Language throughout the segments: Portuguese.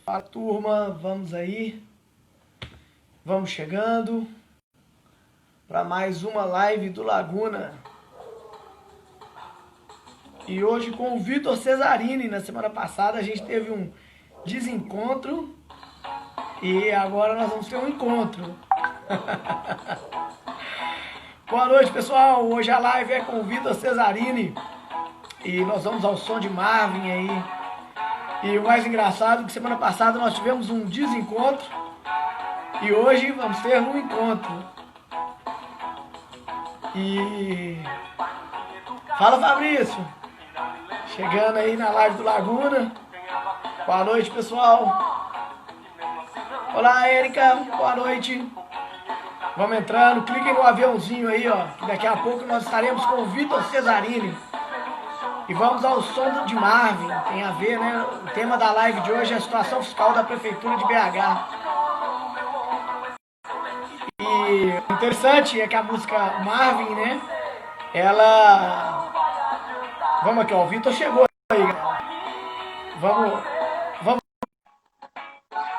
Fala, turma, vamos aí, vamos chegando para mais uma live do Laguna. E hoje com o Vitor Cesarini. Na semana passada a gente teve um desencontro e agora nós vamos ter um encontro. Boa noite, pessoal. Hoje a live é com o Vitor Cesarini e nós vamos ao som de Marvin aí. E o mais engraçado é que semana passada nós tivemos um desencontro e hoje vamos ter um encontro. E fala, Fabrício, chegando aí na live do Laguna. Boa noite, pessoal. Olá, Érica, boa noite. Vamos entrando, cliquem no aviãozinho aí, ó, que daqui a pouco nós estaremos com o Vitor Cesarini. E vamos ao som de Marvin, tem a ver, né? O tema da live de hoje é a situação fiscal da Prefeitura de BH. E o interessante é que a música Marvin, né? Ela... Vamos aqui, ó, o Vitor chegou aí, galera. Vamos...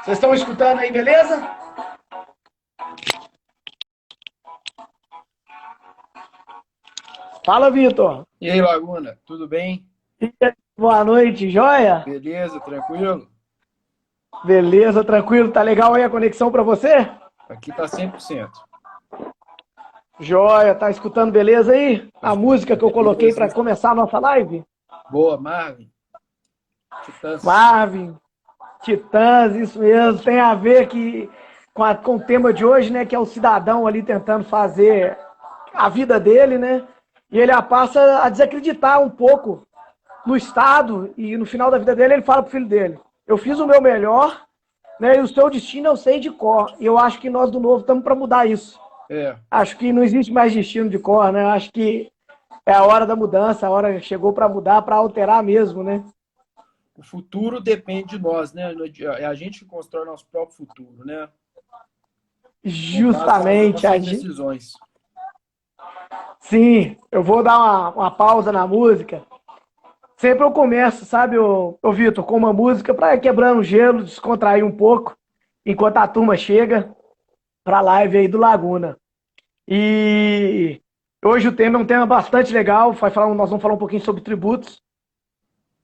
Vocês estão escutando aí, beleza? Fala, Vitor. E aí, Laguna, tudo bem? Boa noite, joia? Beleza, tranquilo? Beleza, tranquilo. Tá legal aí a conexão para você? Aqui tá 100%. Joia, tá escutando beleza aí? A música que eu coloquei para Beleza. começar a nossa live? Boa, Marvin. Titãs. Marvin, Titãs, isso mesmo. Tem a ver com o tema de hoje, né? Que é o cidadão ali tentando fazer a vida dele, né? E ele passa a desacreditar um pouco no Estado e no final da vida dele ele fala pro filho dele: eu fiz o meu melhor, né? E o seu destino eu sei de cor. E eu acho que nós do Novo estamos para mudar isso. Acho que não existe mais destino de cor, né? Acho que é a hora da mudança, a hora chegou para mudar, para alterar mesmo, né? O futuro depende de nós, né? É a gente que constrói nosso próprio futuro, né? Com base nas Justamente. nossas decisões. Sim, eu vou dar uma pausa na música. Sempre eu começo, sabe, ô Vitor, com uma música para quebrando o gelo, descontrair um pouco, enquanto a turma chega para a live aí do Laguna. E hoje o tema é um tema bastante legal. Nós vamos falar um pouquinho sobre tributos.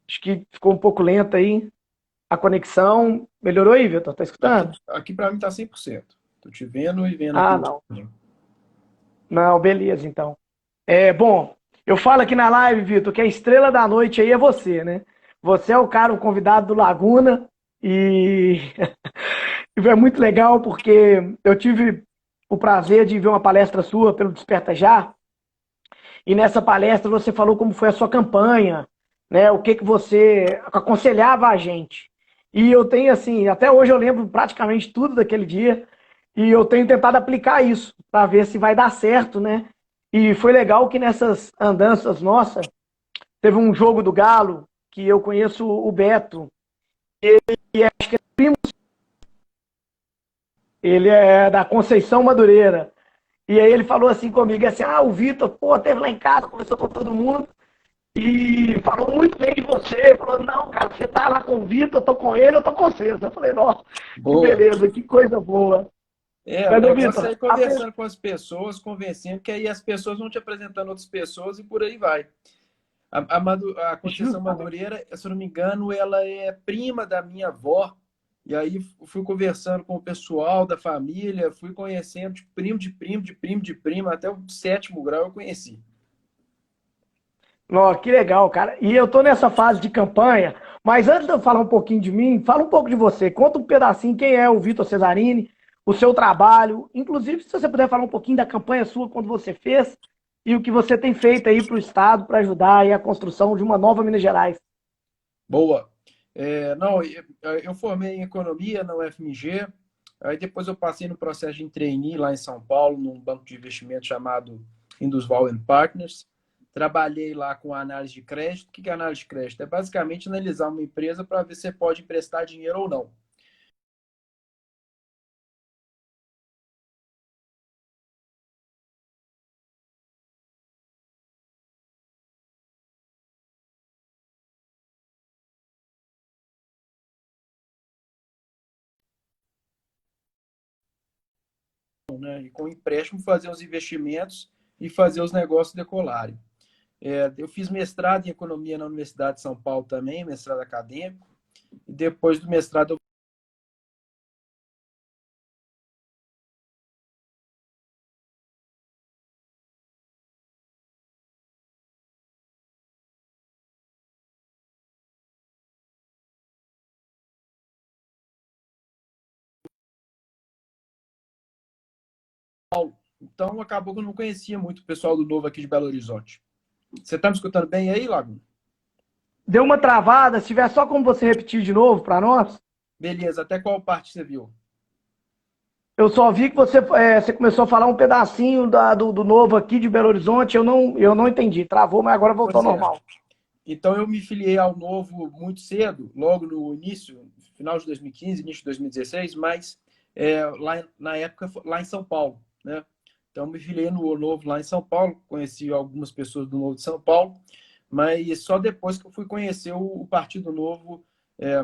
Acho que ficou um pouco lenta aí a conexão. Melhorou aí, Vitor? Tá escutando? Aqui para mim tá 100%. Tô te vendo e vendo aqui. Ah, não. Não, beleza, então. Bom, eu falo aqui na live, Vitor, que a estrela da noite aí é você, né? Você é o cara, o convidado do Laguna. E é muito legal porque eu tive o prazer de ver uma palestra sua pelo Desperta Já. E nessa palestra você falou como foi a sua campanha, né? O que você aconselhava a gente. E eu tenho assim, até hoje eu lembro praticamente tudo daquele dia e eu tenho tentado aplicar isso para ver se vai dar certo, né? E foi legal que nessas andanças nossas teve um jogo do Galo que eu conheço o Beto. Ele acho que é primo, ele é da Conceição Madureira. E aí ele falou assim comigo, assim: "Ah, o Vitor, pô, esteve lá em casa, conversou com todo mundo e falou muito bem de você." Falou: "Não, cara, você tá lá com o Vitor, eu tô com ele, eu tô com vocês." Eu falei: "Nossa, que Boa. beleza, que coisa boa." O Mas, ô negócio é Vitor, ir conversando com as pessoas, convencendo, que aí as pessoas vão te apresentando outras pessoas e por aí vai. A Conceição justamente. Madureira, se eu não me engano, ela é prima da minha avó. E aí fui conversando com o pessoal da família, fui conhecendo de primo, de primo, de primo, de primo, até o 7º grau eu conheci. Ó, que legal, cara. E eu tô nessa fase de campanha, mas antes de eu falar um pouquinho de mim, fala um pouco de você. Conta um pedacinho quem é o Vitor Cesarini, o seu trabalho. Inclusive, se você puder falar um pouquinho da campanha sua quando você fez e o que você tem feito aí para o Estado para ajudar aí a construção de uma nova Minas Gerais. Boa. Não, eu formei em economia na UFMG, aí depois eu passei no processo de trainee lá em São Paulo, num banco de investimento chamado Indusval and Partners. Trabalhei lá com análise de crédito. O que é análise de crédito? É basicamente analisar uma empresa para ver se você pode emprestar dinheiro ou não. né? E com empréstimo fazer os investimentos e fazer os negócios decolarem. Eu fiz mestrado em economia na Universidade de São Paulo também, mestrado acadêmico, e depois do mestrado eu então acabou que eu não conhecia muito o pessoal do Novo aqui de Belo Horizonte. Você está me escutando bem aí, Lago? Deu uma travada, se tiver só como você repetir de novo para nós. Beleza, até qual parte você viu? Eu só vi que você começou a falar um pedacinho do Novo aqui de Belo Horizonte, eu não entendi. Travou, mas agora voltou ao Pois é. normal. Então eu me filiei ao Novo muito cedo, logo no início, final de 2015, início de 2016, mas lá na época lá em São Paulo, né? Então me filiei no Novo lá em São Paulo, conheci algumas pessoas do Novo de São Paulo, mas só depois que eu fui conhecer o Partido Novo,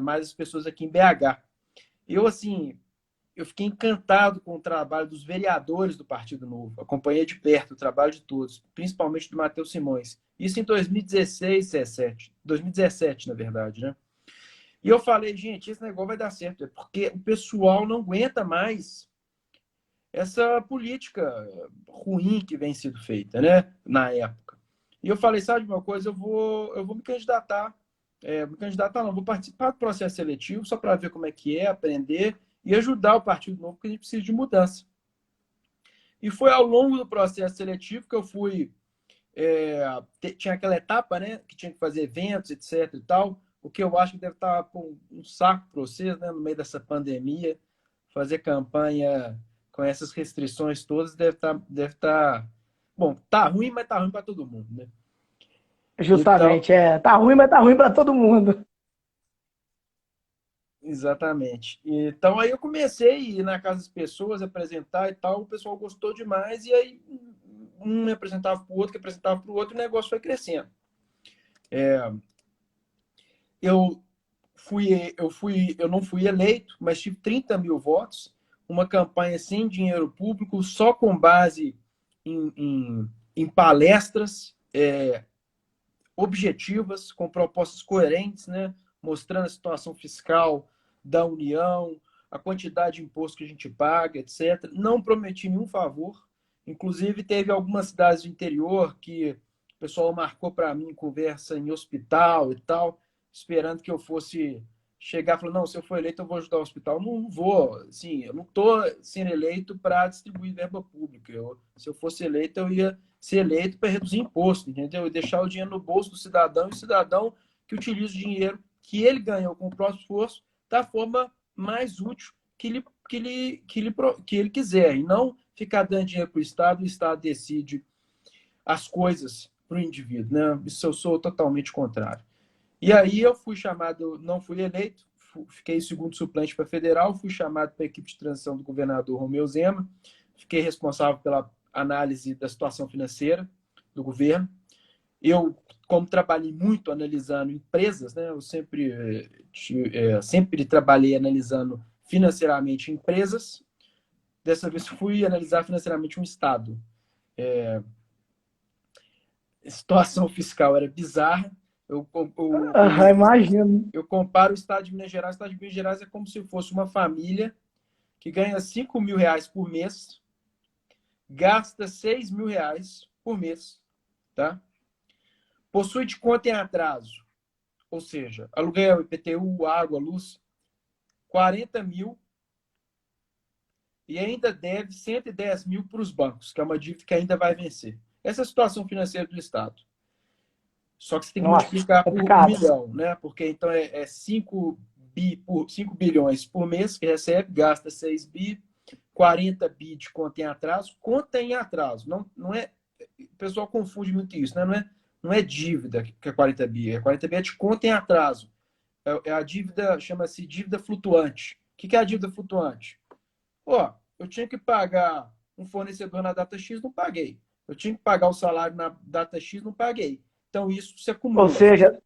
mais as pessoas aqui em BH. Eu assim, eu fiquei encantado com o trabalho dos vereadores do Partido Novo. Acompanhei de perto o trabalho de todos, principalmente do Matheus Simões. Isso em 2016, 2017, na verdade, né? E eu falei, gente, esse negócio vai dar certo, porque o pessoal não aguenta mais essa política ruim que vem sendo feita, né? Na época. E eu falei, sabe de uma coisa, eu vou me candidatar. Me candidatar não, vou participar do processo seletivo só para ver como é que é, aprender e ajudar o Partido Novo, porque a gente precisa de mudança. E foi ao longo do processo seletivo que eu fui... tinha aquela etapa, né, que tinha que fazer eventos, etc e tal, o que eu acho que deve estar um saco para vocês, né, no meio dessa pandemia, fazer campanha com essas restrições todas deve estar, bom, tá ruim, mas tá ruim para todo mundo, né? Então, Justamente, tá ruim, mas tá ruim para todo mundo. exatamente. Então aí eu comecei a ir na casa das pessoas, apresentar e tal, o pessoal gostou demais, e aí um me apresentava para o outro, que apresentava para o outro, e o negócio foi crescendo. Eu eu não fui eleito, mas tive 30 mil votos, uma campanha sem dinheiro público, só com base em palestras objetivas, com propostas coerentes, né? Mostrando a situação fiscal da União, a quantidade de imposto que a gente paga, etc. Não prometi nenhum favor. Inclusive, teve algumas cidades do interior que o pessoal marcou para mim conversa em hospital e tal, esperando que eu fosse chegar e falar, não, se eu for eleito, eu vou ajudar o hospital. Não vou, assim, eu não estou sendo eleito para distribuir verba pública. Se eu fosse eleito, eu ia ser eleito para reduzir imposto, entendeu? E deixar o dinheiro no bolso do cidadão, e o cidadão que utiliza o dinheiro que ele ganhou com o próprio esforço da forma mais útil que ele quiser, e não ficar dando dinheiro para o Estado decide as coisas para o indivíduo, né? Isso eu sou totalmente contrário. E aí eu fui chamado, não fui eleito, fiquei segundo suplente para federal, fui chamado para a equipe de transição do governador Romeu Zema, fiquei responsável pela análise da situação financeira do governo. Eu, como trabalhei muito analisando empresas, né, eu sempre trabalhei analisando financeiramente empresas. Dessa vez fui analisar financeiramente um Estado. A situação fiscal era bizarra. Imagino. Eu comparo o Estado de Minas Gerais. O Estado de Minas Gerais é como se fosse uma família que ganha 5 mil reais por mês, gasta 6 mil reais por mês, tá? Possui de conta em atraso, ou seja, aluguel, IPTU, água, luz, 40 mil, e ainda deve 110 mil para os bancos, que é uma dívida que ainda vai vencer. Essa é a situação financeira do Estado. Só que você tem que Nossa, multiplicar por 1 complicado. milhão, né? Porque então é 5 bilhões por mês que recebe, gasta 6 bi, 40 bi de conta em atraso. Conta em atraso, não é. O pessoal confunde muito isso, né? Não é dívida que é 40 bi. 40 bi é de conta em atraso. É a dívida, chama-se dívida flutuante. O que é a dívida flutuante? Eu tinha que pagar um fornecedor na data X, não paguei. Eu tinha que pagar o salário na data X, não paguei. Então, isso se Ou acumula. seja,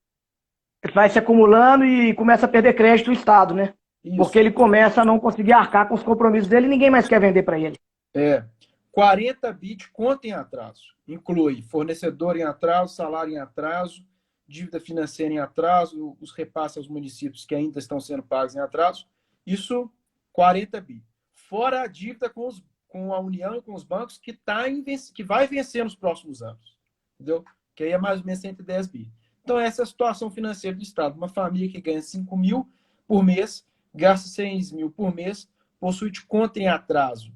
vai se acumulando e começa a perder crédito o Estado, né? Porque Isso. ele começa a não conseguir arcar com os compromissos dele e ninguém mais quer vender para ele. É 40 bi de conta em atraso. Inclui fornecedor em atraso, salário em atraso, dívida financeira em atraso, os repasses aos municípios que ainda estão sendo pagos em atraso. Isso, 40 bi. Fora a dívida com a União e com os bancos que vai vencer nos próximos anos. Entendeu? Que aí é mais ou menos 110 bi. Então, essa é a situação financeira do Estado. Uma família que ganha 5 mil por mês, gasta 6 mil por mês, possui de conta em atraso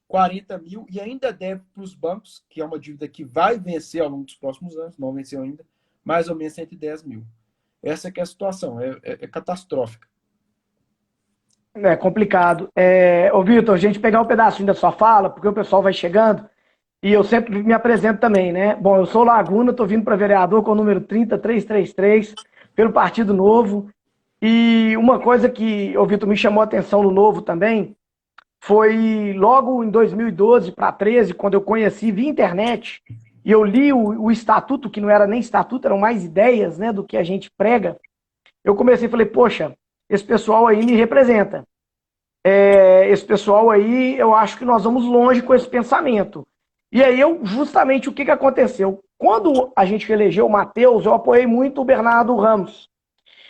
40 mil e ainda deve para os bancos, que é uma dívida que vai vencer ao longo dos próximos anos, não venceu ainda, mais ou menos 110 mil. Essa que é a situação, é catastrófica. É complicado. Ô, Vitor, a gente pegar um pedacinho da sua fala, porque o pessoal vai chegando, e eu sempre me apresento também, né? Bom, eu sou Laguna, estou vindo para vereador com o número 30333, pelo Partido Novo. E uma coisa que, ô, Vitor, me chamou a atenção no Novo também, foi logo em 2012 para 13, quando eu conheci via internet, e eu li o estatuto, que não era nem estatuto, eram mais ideias, né, do que a gente prega. Eu comecei e falei, poxa, esse pessoal aí me representa. Esse pessoal aí, eu acho que nós vamos longe com esse pensamento. E aí, justamente, o que aconteceu? Quando a gente elegeu o Matheus, eu apoiei muito o Bernardo Ramos.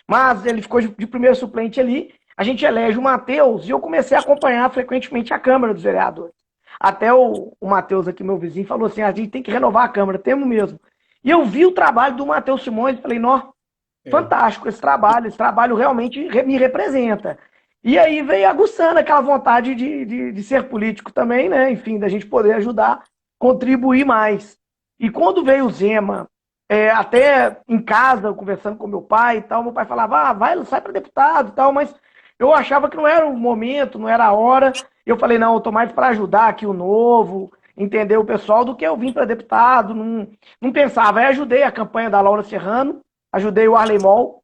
Mas ele ficou de primeiro suplente ali. A gente elege o Matheus e eu comecei a acompanhar frequentemente a Câmara dos Vereadores. Até o Matheus aqui, meu vizinho, falou assim, a gente tem que renovar a Câmara, temos mesmo. E eu vi o trabalho do Matheus Simões e falei, nó, fantástico esse trabalho realmente me representa. E aí veio aguçando aquela vontade de ser político também, né? Enfim, da gente poder ajudar, contribuir mais. E quando veio o Zema, até em casa, conversando com meu pai e tal, meu pai falava, vai, sai para deputado e tal, mas eu achava que não era o momento, não era a hora. Eu falei, não, eu tô mais para ajudar aqui o Novo, entender o pessoal, do que eu vim para deputado. Não pensava. Aí ajudei a campanha da Laura Serrano, ajudei o Arley Mol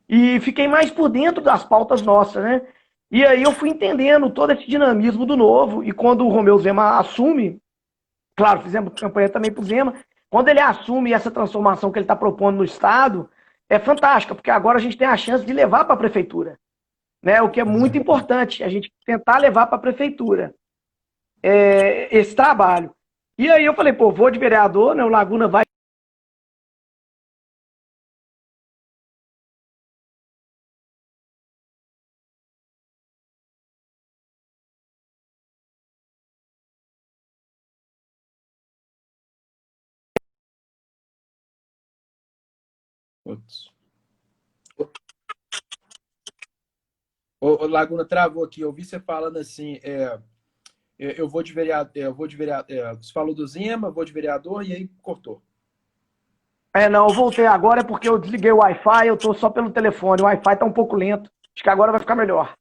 e fiquei mais por dentro das pautas nossas, né? E aí eu fui entendendo todo esse dinamismo do Novo. E quando o Romeu Zema assume, claro, fizemos campanha também pro Zema, quando ele assume essa transformação que ele está propondo no Estado, é fantástica, porque agora a gente tem a chance de levar para a prefeitura, né? O que é muito importante, a gente tentar levar para a prefeitura esse trabalho. E aí eu falei, pô, vou de vereador, né? O Laguna vai. Putz. O Laguna travou aqui, eu vi você falando assim, eu vou de vereador, você falou do Zema, vou de vereador e aí cortou. Não, eu voltei agora é porque eu desliguei o Wi-Fi, eu tô só pelo telefone, o Wi-Fi tá um pouco lento. Acho que agora vai ficar melhor.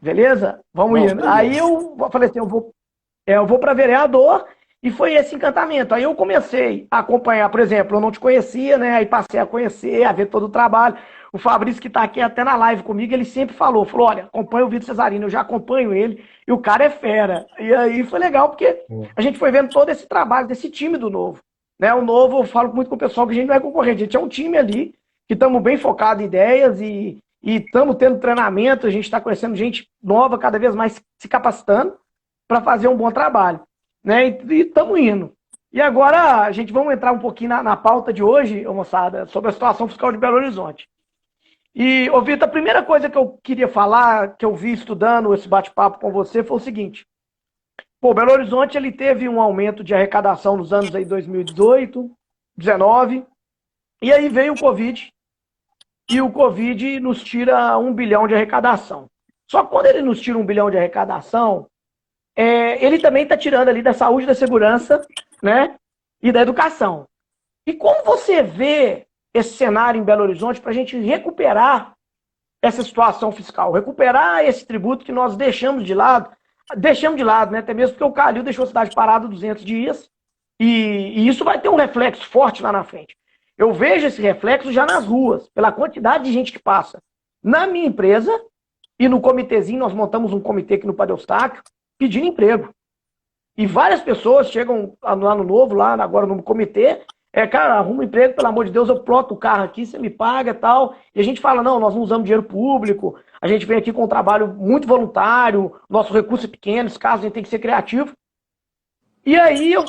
Beleza? Vamos Não, indo. Aí beleza. eu falei assim, eu vou para vereador e foi esse encantamento. Aí eu comecei a acompanhar, por exemplo, eu não te conhecia, né? Aí passei a conhecer, a ver todo o trabalho. O Fabrício, que está aqui até na live comigo, ele sempre falou, olha, acompanha o Vitor Cesarino, eu já acompanho ele, e o cara é fera. E aí foi legal, porque a gente foi vendo todo esse trabalho desse time do Novo. Né? O Novo, eu falo muito com o pessoal que a gente não é concorrente, a gente é um time ali, que estamos bem focados em ideias e estamos tendo treinamento, a gente está conhecendo gente nova, cada vez mais se capacitando para fazer um bom trabalho. Né? E estamos indo. E agora a gente vamos entrar um pouquinho na pauta de hoje, moçada, sobre a situação fiscal de Belo Horizonte. E, ô Vitor, a primeira coisa que eu queria falar, que eu vi estudando esse bate-papo com você, foi o seguinte. Pô, Belo Horizonte ele teve um aumento de arrecadação nos anos aí 2018, 19, e aí veio o Covid, e o Covid nos tira 1 bilhão de arrecadação. Só que quando ele nos tira 1 bilhão de arrecadação, ele também está tirando ali da saúde, da segurança, né, e da educação. E como você vê esse cenário em Belo Horizonte para a gente recuperar essa situação fiscal, recuperar esse tributo que nós deixamos de lado, né, até mesmo porque o Calil deixou a cidade parada 200 dias, e isso vai ter um reflexo forte lá na frente. Eu vejo esse reflexo já nas ruas, pela quantidade de gente que passa. Na minha empresa, e no comitêzinho, nós montamos um comitê aqui no Padre Eustáquio, pedindo emprego. E várias pessoas chegam no ano novo, lá agora no comitê, cara, arruma um emprego, pelo amor de Deus, eu ploto o carro aqui, você me paga e tal. E a gente fala, não, nós não usamos dinheiro público, a gente vem aqui com um trabalho muito voluntário, nosso recurso é pequeno, esse caso a gente tem que ser criativo. E aí eu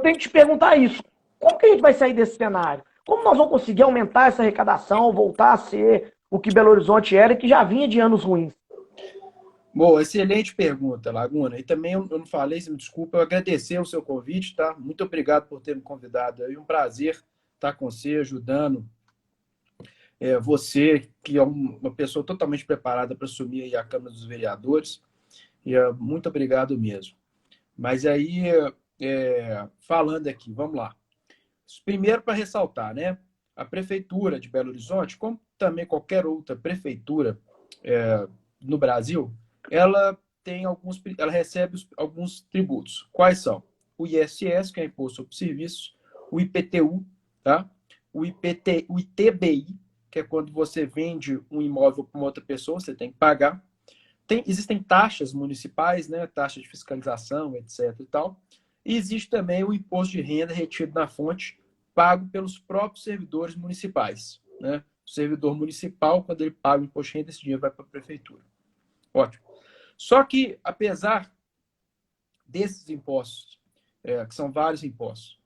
tenho que te perguntar isso. Como que a gente vai sair desse cenário? Como nós vamos conseguir aumentar essa arrecadação, voltar a ser o que Belo Horizonte era e que já vinha de anos ruins? Bom, excelente pergunta, Laguna. E também eu não falei, se me desculpa, eu agradecer o seu convite, tá? Muito obrigado por ter me convidado. É um prazer estar com você, ajudando você, que é uma pessoa totalmente preparada para assumir aí a Câmara dos Vereadores. E muito obrigado mesmo. Mas aí, falando aqui, vamos lá. Primeiro, para ressaltar, né? A Prefeitura de Belo Horizonte, como também qualquer outra prefeitura no Brasil, ela recebe alguns tributos. Quais são? O ISS, que é Imposto sobre Serviços, o IPTU, tá? o ITBI, que é quando você vende um imóvel para uma outra pessoa, você tem que pagar. Existem taxas municipais, né? Taxa de fiscalização, etc. e tal. E existe também o imposto de renda retido na fonte, pago pelos próprios servidores municipais, né? O servidor municipal, quando ele paga o imposto de renda, esse dinheiro vai para a prefeitura. Ótimo. Só que, apesar desses impostos, que são vários impostos,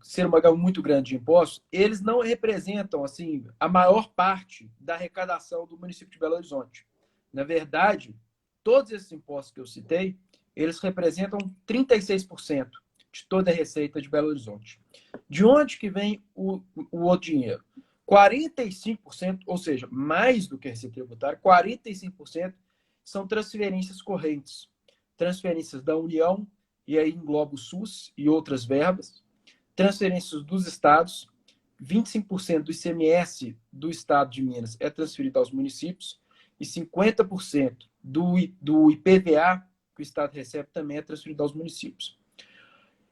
ser uma gama muito grande de impostos, eles não representam assim a maior parte da arrecadação do município de Belo Horizonte. Na verdade, todos esses impostos que eu citei, eles representam 36% de toda a receita de Belo Horizonte. De onde que vem o outro dinheiro? 45%, ou seja, mais do que a receita tributária, 45% são transferências correntes. Transferências da União, e aí engloba o SUS e outras verbas, transferências dos estados, 25% do ICMS do estado de Minas é transferido aos municípios e 50% do IPVA que o estado recebe também é transferido aos municípios.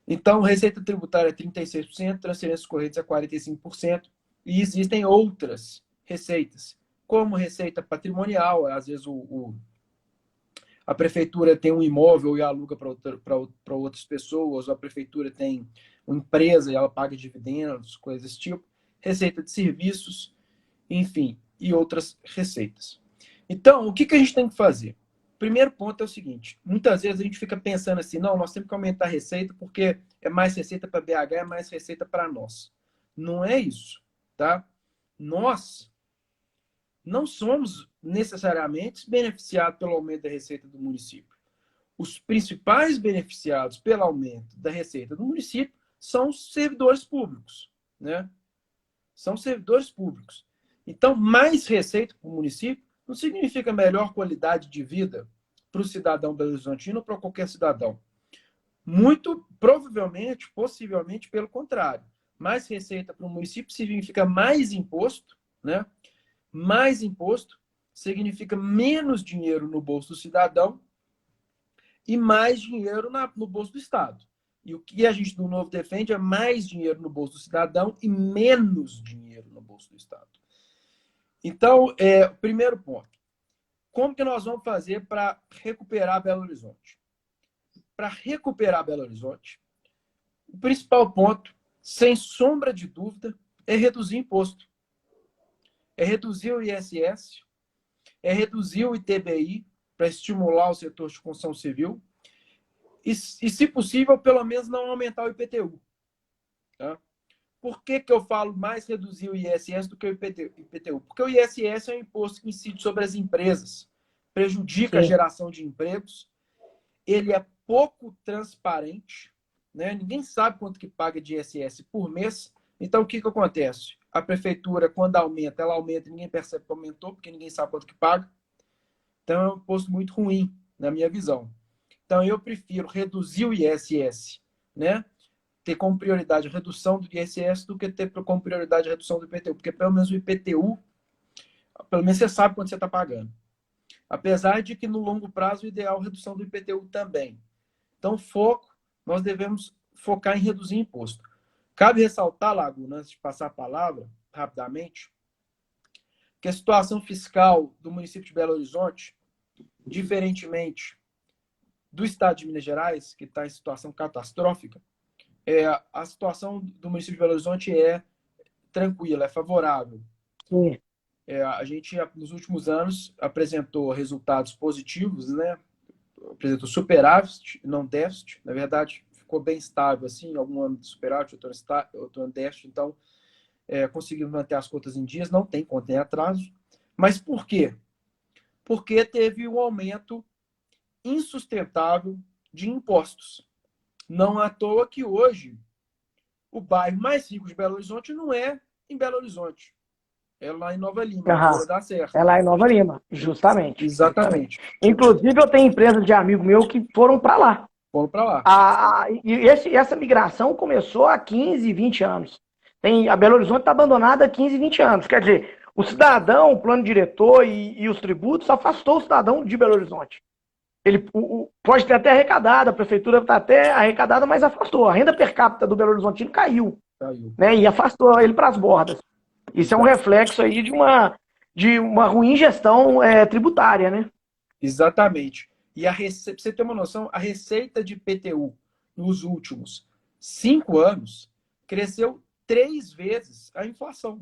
Então, receita tributária é 36%, transferências correntes é 45%, e existem outras receitas, como receita patrimonial, às vezes a prefeitura tem um imóvel e aluga para outras pessoas, ou a prefeitura tem uma empresa e ela paga dividendos, coisas desse tipo, receita de serviços, enfim, e outras receitas. Então, o que a gente tem que fazer? O primeiro ponto é o seguinte, muitas vezes a gente fica pensando assim, não, nós temos que aumentar a receita porque é mais receita para BH, é mais receita para nós. Não é isso, tá? Nós não somos necessariamente beneficiados pelo aumento da receita do município. Os principais beneficiados pelo aumento da receita do município são os servidores públicos, né? São servidores públicos. Então, mais receita para o município não significa melhor qualidade de vida para o cidadão belo-horizontino ou para qualquer cidadão. Muito provavelmente, possivelmente, pelo contrário. Mais receita para o município significa mais imposto, né? Mais imposto significa menos dinheiro no bolso do cidadão e mais dinheiro no bolso do Estado. E o que a gente do Novo defende é mais dinheiro no bolso do cidadão e menos dinheiro no bolso do Estado. Então, o primeiro ponto. Como que nós vamos fazer para recuperar Belo Horizonte? Para recuperar Belo Horizonte, o principal ponto, sem sombra de dúvida, é reduzir imposto. É reduzir o ISS, é reduzir o ITBI para estimular o setor de construção civil e, se possível, pelo menos não aumentar o IPTU. Tá? Por que eu falo mais reduzir o ISS do que o IPTU? Porque o ISS é um imposto que incide sobre as empresas, prejudica a geração de empregos, ele é pouco transparente, né? Ninguém sabe quanto que paga de ISS por mês. Então, o que acontece? A prefeitura, quando aumenta, ela aumenta, ninguém percebe que aumentou, porque ninguém sabe quanto que paga. Então, é um imposto muito ruim, na minha visão. Então, eu prefiro reduzir o ISS, né? Ter como prioridade a redução do ISS do que ter como prioridade a redução do IPTU, porque pelo menos o IPTU, pelo menos você sabe quanto você está pagando. Apesar de que no longo prazo o ideal é a redução do IPTU também. Então, nós devemos focar em reduzir imposto. Cabe ressaltar, Laguna, antes de passar a palavra, rapidamente, que a situação fiscal do município de Belo Horizonte, diferentemente do estado de Minas Gerais, que está em situação catastrófica, a situação do município de Belo Horizonte é tranquila, é favorável. Sim. A gente, nos últimos anos, apresentou resultados positivos, né? Apresentou superávit, não déficit. Na verdade, ficou bem estável, assim, algum ano de superávit, outro ano de déficit. Então, conseguimos manter as contas em dias, não tem conta em atraso. Mas por quê? Porque teve um aumento insustentável de impostos. Não à toa que hoje o bairro mais rico de Belo Horizonte não é em Belo Horizonte, é lá em Nova Lima, em Aham. Feira da Serra. É lá em Nova Lima, justamente. Justamente. Exatamente. Inclusive, eu tenho empresas de amigo meu que foram para lá. Vamos para lá. E essa migração começou há 15, 20 anos. A Belo Horizonte está abandonada há 15, 20 anos. Quer dizer, o cidadão, o plano diretor e os tributos afastou o cidadão de Belo Horizonte. Ele pode ter até arrecadado, a prefeitura está até arrecadada, mas afastou. A renda per capita do Belo Horizontino caiu, né? E afastou ele para as bordas. Isso é um reflexo aí de uma ruim gestão tributária, né? Exatamente. E pra você ter uma noção, a receita de IPTU nos últimos 5 anos cresceu 3 vezes a inflação.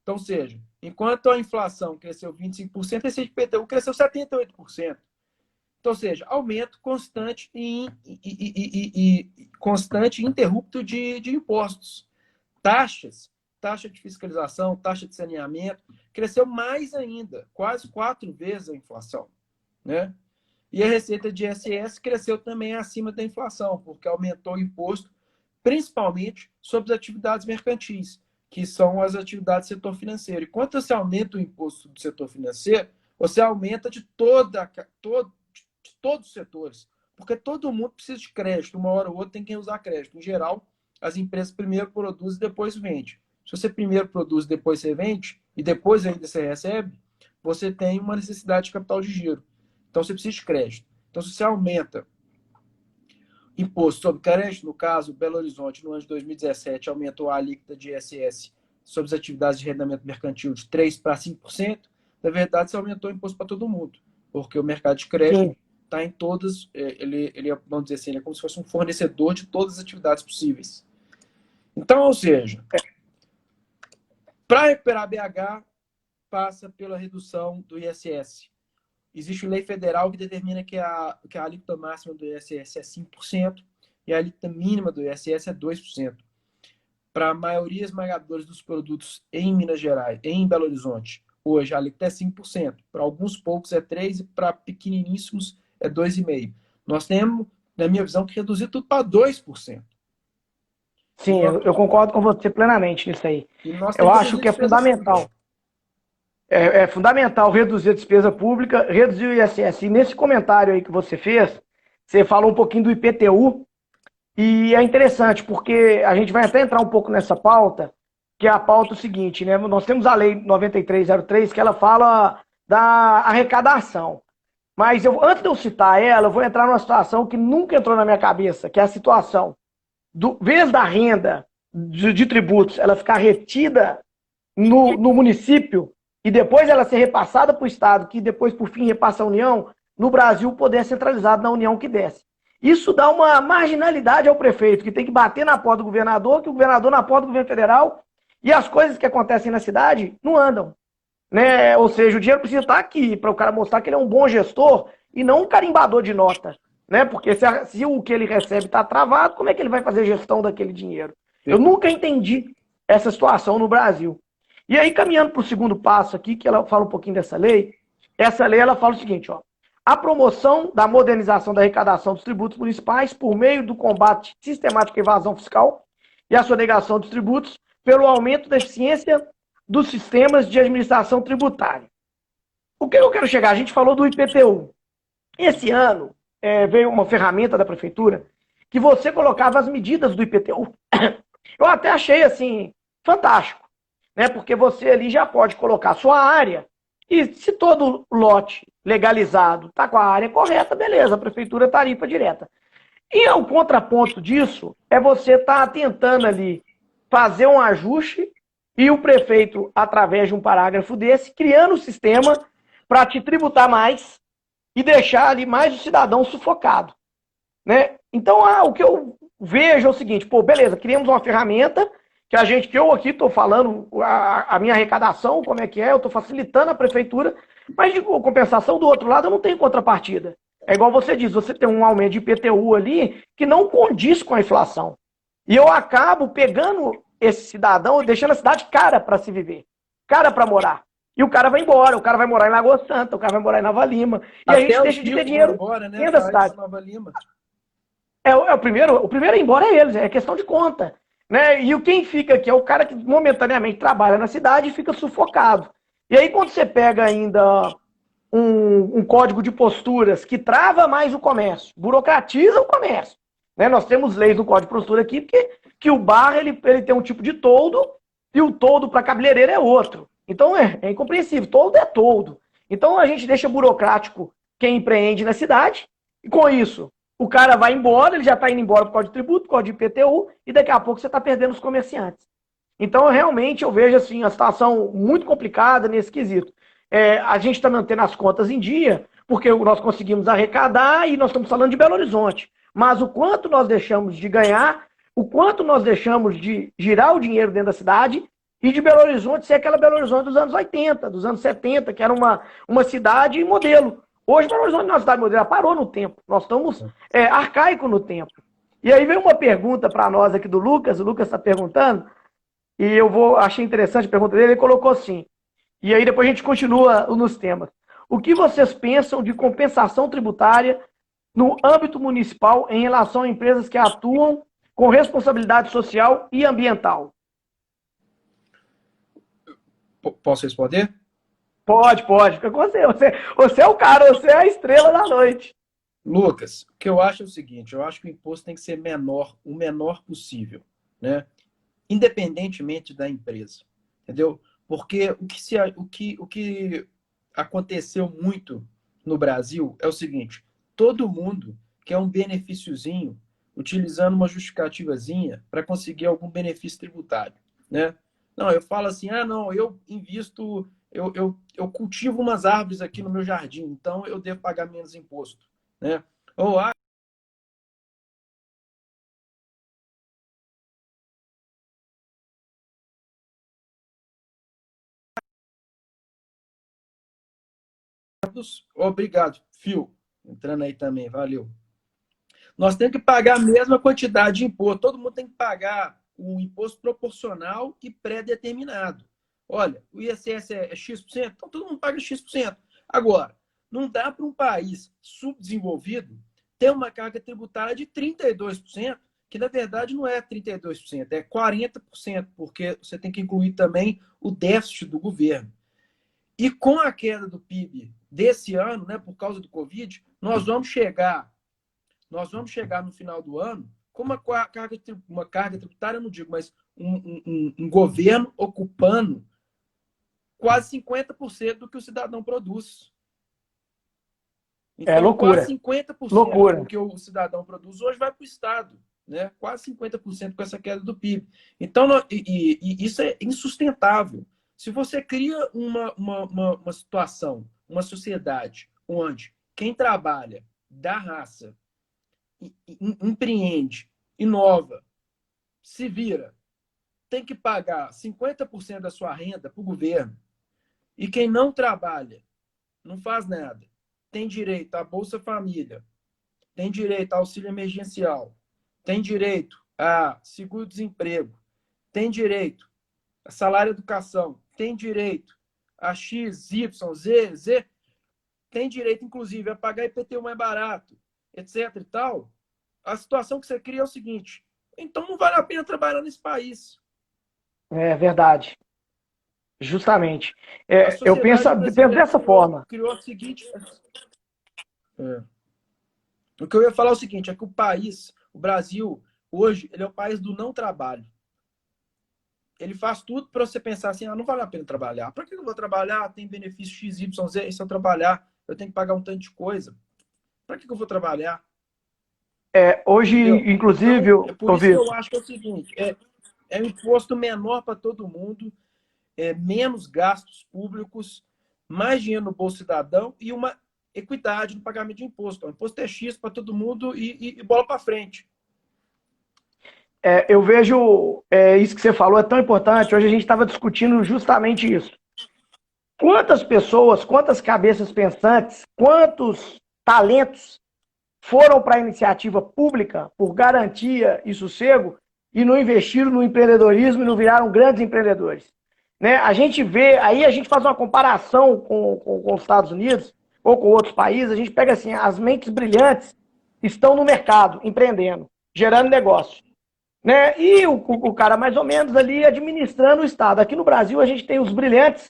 Então, ou seja, enquanto a inflação cresceu 25%, a receita de IPTU cresceu 78%. Então, ou seja, aumento constante constante e interrupto de impostos. Taxa de fiscalização, taxa de saneamento, cresceu mais ainda, quase 4 vezes a inflação. Né? E a receita de ISS cresceu também acima da inflação, porque aumentou o imposto, principalmente sobre as atividades mercantis, que são as atividades do setor financeiro. E quando você aumenta o imposto do setor financeiro, você aumenta de todos os setores, porque todo mundo precisa de crédito, uma hora ou outra tem que usar crédito. Em geral, as empresas primeiro produzem e depois vendem. Se você primeiro produz, depois você vende, e depois ainda você recebe, você tem uma necessidade de capital de giro. Então, você precisa de crédito. Então, se você aumenta imposto sobre crédito, no caso, Belo Horizonte, no ano de 2017, aumentou a alíquota de ISS sobre as atividades de arrendamento mercantil de 3% para 5%, na verdade, você aumentou o imposto para todo mundo, porque o mercado de crédito está em todas, vamos dizer assim, ele é como se fosse um fornecedor de todas as atividades possíveis. Então, ou seja, para recuperar BH, passa pela redução do ISS. Existe lei federal que determina que a alíquota máxima do ISS é 5% e a alíquota mínima do ISS é 2%. Para a maioria esmagadora dos produtos em Minas Gerais, em Belo Horizonte, hoje a alíquota é 5%. Para alguns poucos é 3% e para pequeniníssimos é 2,5%. Nós temos, na minha visão, que reduzir tudo para 2%. Sim, eu concordo com você plenamente nisso aí. Eu acho que é fundamental. É fundamental reduzir a despesa pública, reduzir o ISS. E nesse comentário aí que você fez, você falou um pouquinho do IPTU, e é interessante, porque a gente vai até entrar um pouco nessa pauta, que é a pauta seguinte, né? Nós temos a Lei 9303, que ela fala da arrecadação. Mas antes de eu citar ela, eu vou entrar numa situação que nunca entrou na minha cabeça, que é a situação vez da renda de tributos ela ficar retida no município e depois ela ser repassada para o Estado, que depois, por fim, repassa a União, no Brasil, o poder é centralizado na União que desce. Isso dá uma marginalidade ao prefeito, que tem que bater na porta do governador, que o governador na porta do governo federal, e as coisas que acontecem na cidade não andam. Né? Ou seja, o dinheiro precisa estar aqui para o cara mostrar que ele é um bom gestor e não um carimbador de nota. Né? Porque se o que ele recebe está travado, como é que ele vai fazer gestão daquele dinheiro? Eu nunca entendi essa situação no Brasil. E aí, caminhando para o segundo passo aqui, que ela fala um pouquinho dessa lei, essa lei ela fala o seguinte, ó, a promoção da modernização da arrecadação dos tributos municipais por meio do combate sistemático à evasão fiscal e a sonegação dos tributos pelo aumento da eficiência dos sistemas de administração tributária. O que eu quero chegar? A gente falou do IPTU. Esse ano veio uma ferramenta da prefeitura que você colocava as medidas do IPTU. Eu até achei assim fantástico. Né, porque você ali já pode colocar a sua área e se todo lote legalizado está com a área correta, beleza, a prefeitura tarifa direta. E o contraponto disso é você estar tentando ali fazer um ajuste e o prefeito, através de um parágrafo desse, criando um sistema para te tributar mais e deixar ali mais o cidadão sufocado. Né? Então, o que eu veja o seguinte, pô, beleza, criamos uma ferramenta que eu aqui estou falando a minha arrecadação, como é que é, eu estou facilitando a prefeitura, mas de compensação do outro lado eu não tenho contrapartida. É igual você diz, você tem um aumento de IPTU ali que não condiz com a inflação. E eu acabo pegando esse cidadão e deixando a cidade cara para se viver, cara para morar. E o cara vai embora, o cara vai morar em Lagoa Santa, o cara vai morar em Nova Lima, e a gente deixa de ter dinheiro embora, né? dentro da cidade. Nova Lima. O primeiro a ir embora é eles, é questão de conta. Né? E quem fica aqui é o cara que momentaneamente trabalha na cidade e fica sufocado. E aí, quando você pega ainda um código de posturas que trava mais o comércio, burocratiza o comércio. Né? Nós temos leis no código de postura aqui que o bar ele tem um tipo de toldo e o toldo para cabeleireiro é outro. Então é incompreensível. Toldo é toldo. Então a gente deixa burocrático quem empreende na cidade e com isso o cara vai embora, ele já está indo embora por causa de tributo, por causa de IPTU, e daqui a pouco você está perdendo os comerciantes. Então, realmente, eu vejo assim, a situação muito complicada nesse quesito. A gente está mantendo as contas em dia, porque nós conseguimos arrecadar e nós estamos falando de Belo Horizonte. Mas o quanto nós deixamos de ganhar, o quanto nós deixamos de girar o dinheiro dentro da cidade e de Belo Horizonte ser aquela Belo Horizonte dos anos 80, dos anos 70, que era uma cidade modelo. Hoje, Belo Horizonte, nossa cidade modelo, parou no tempo. Nós estamos arcaico no tempo. E aí vem uma pergunta para nós aqui do Lucas. O Lucas está perguntando, e achei interessante a pergunta dele. Ele colocou assim, e aí depois a gente continua nos temas. O que vocês pensam de compensação tributária no âmbito municipal em relação a empresas que atuam com responsabilidade social e ambiental? Posso responder? Pode, fica com você. Você é o cara, você é a estrela da noite. Lucas, o que eu acho é o seguinte, eu acho que o imposto tem que ser menor, o menor possível, né? Independentemente da empresa, entendeu? Porque o que aconteceu muito no Brasil é o seguinte, todo mundo quer um benefíciozinho utilizando uma justificativazinha para conseguir algum benefício tributário, né? Não, eu falo assim, não, eu invisto, eu cultivo umas árvores aqui no meu jardim, então eu devo pagar menos imposto, né? Ou obrigado, Fio, entrando aí também, valeu. Nós temos que pagar a mesma quantidade de imposto, todo mundo tem que pagar um imposto proporcional e pré-determinado. Olha, o ISS é X%, então todo mundo paga X%. Agora, não dá para um país subdesenvolvido ter uma carga tributária de 32%, que na verdade não é 32%, é 40%, porque você tem que incluir também o déficit do governo. E com a queda do PIB desse ano, né, por causa do Covid, nós vamos chegar no final do ano com uma carga tributária, eu não digo, mas um governo ocupando quase 50% do que o cidadão produz. Então, loucura. quase 50% Loucura. do que o cidadão produz hoje vai para o Estado. Né? Quase 50% com essa queda do PIB. Então, isso é insustentável. Se você cria uma situação, uma sociedade onde quem trabalha, dá raça, empreende, inova, se vira, tem que pagar 50% da sua renda para o governo, e quem não trabalha, não faz nada, tem direito à Bolsa Família, tem direito ao auxílio emergencial, tem direito a seguro-desemprego, tem direito a salário educação, tem direito a X, Y, Z, tem direito, inclusive, a pagar IPTU mais barato, etc. e tal. A situação que você cria é o seguinte, então não vale a pena trabalhar nesse país. É verdade. Justamente. Eu penso dessa forma. Criou o seguinte... O que eu ia falar é o seguinte, é que o Brasil, hoje, ele é o país do não trabalho. Ele faz tudo para você pensar assim, não vale a pena trabalhar. Para que eu vou trabalhar? Tem benefício X, Y, Z, e se eu trabalhar, eu tenho que pagar um tanto de coisa. Para que eu vou trabalhar? Hoje, entendeu? inclusive, então, por isso que eu acho que é o seguinte, é um imposto menor para todo mundo, menos gastos públicos, mais dinheiro no bolso do cidadão e uma equidade no pagamento de imposto. O imposto é X para todo mundo e bola para frente. Eu vejo isso que você falou é tão importante. Hoje a gente estava discutindo justamente isso. Quantas pessoas, quantas cabeças pensantes, quantos talentos foram para a iniciativa pública por garantia e sossego e não investiram no empreendedorismo e não viraram grandes empreendedores. Né? A gente vê, aí a gente faz uma comparação com os Estados Unidos ou com outros países, a gente pega assim, as mentes brilhantes estão no mercado, empreendendo, gerando negócio. Né? E o cara mais ou menos ali administrando o Estado. Aqui no Brasil a gente tem os brilhantes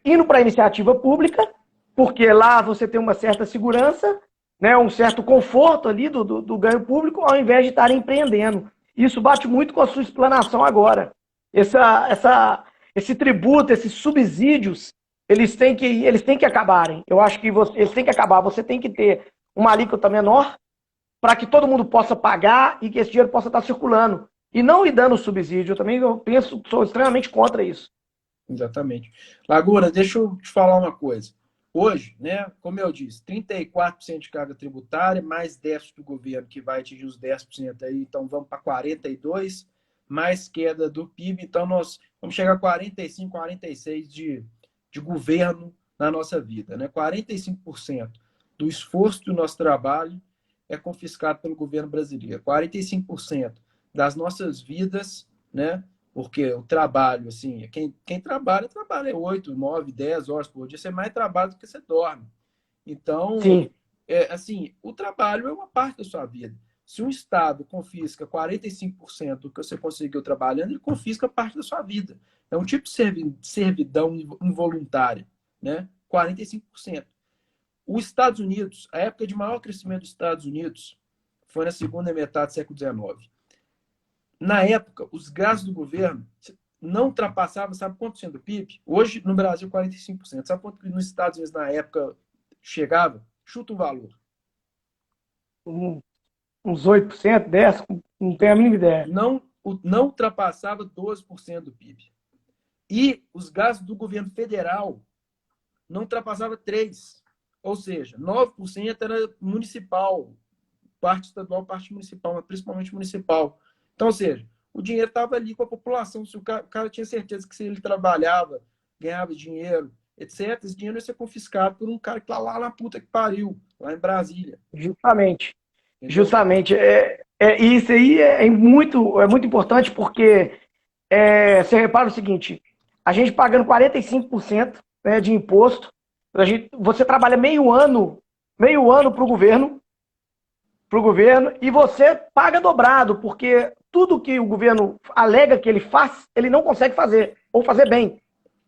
indo para a iniciativa pública, porque lá você tem uma certa segurança, né, um certo conforto ali do ganho público, ao invés de estar empreendendo. Isso bate muito com a sua explanação agora. Esse tributo, esses subsídios, eles têm que acabarem. Eu acho que eles têm que acabar. Você tem que ter uma alíquota menor para que todo mundo possa pagar e que esse dinheiro possa estar circulando. E não ir dando subsídio. Eu penso, sou extremamente contra isso. Exatamente. Laguna, deixa eu te falar uma coisa. Hoje, né, como eu disse, 34% de carga tributária, mais déficit do governo, que vai atingir os 10% aí, então vamos para 42%, mais queda do PIB, então nós vamos chegar a 45%, 46% de governo na nossa vida. Né? 45% do esforço do nosso trabalho é confiscado pelo governo brasileiro. 45% das nossas vidas, né? Porque o trabalho, assim, quem trabalha 8, 9, 10 horas por dia. Você mais trabalha do que você dorme. Então, Sim. assim, o trabalho é uma parte da sua vida. Se um Estado confisca 45% do que você conseguiu trabalhando, ele confisca parte da sua vida. É um tipo de servidão involuntária, né? 45%. Os Estados Unidos, a época de maior crescimento dos Estados Unidos foi na segunda metade do século XIX. Na época, os gastos do governo não ultrapassavam, sabe quanto por cento do PIB? Hoje, no Brasil, 45%. Sabe quanto que nos Estados Unidos, na época, chegava? Chuta o valor. Uns 8%, 10%, não tenho a mínima ideia. Não ultrapassava 12% do PIB. E os gastos do governo federal não ultrapassava 3%. Ou seja, 9% era municipal, parte estadual, parte municipal, mas principalmente municipal. Então, ou seja, o dinheiro estava ali com a população. Se o cara tinha certeza que se ele trabalhava, ganhava dinheiro, etc., esse dinheiro ia ser confiscado por um cara que está lá na puta que pariu, lá em Brasília. Justamente. Entendeu? Justamente. Isso aí é muito importante porque você repara o seguinte, a gente pagando 45%, né, de imposto, você trabalha meio ano para o governo, e você paga dobrado, porque tudo que o governo alega que ele faz, ele não consegue fazer, ou fazer bem.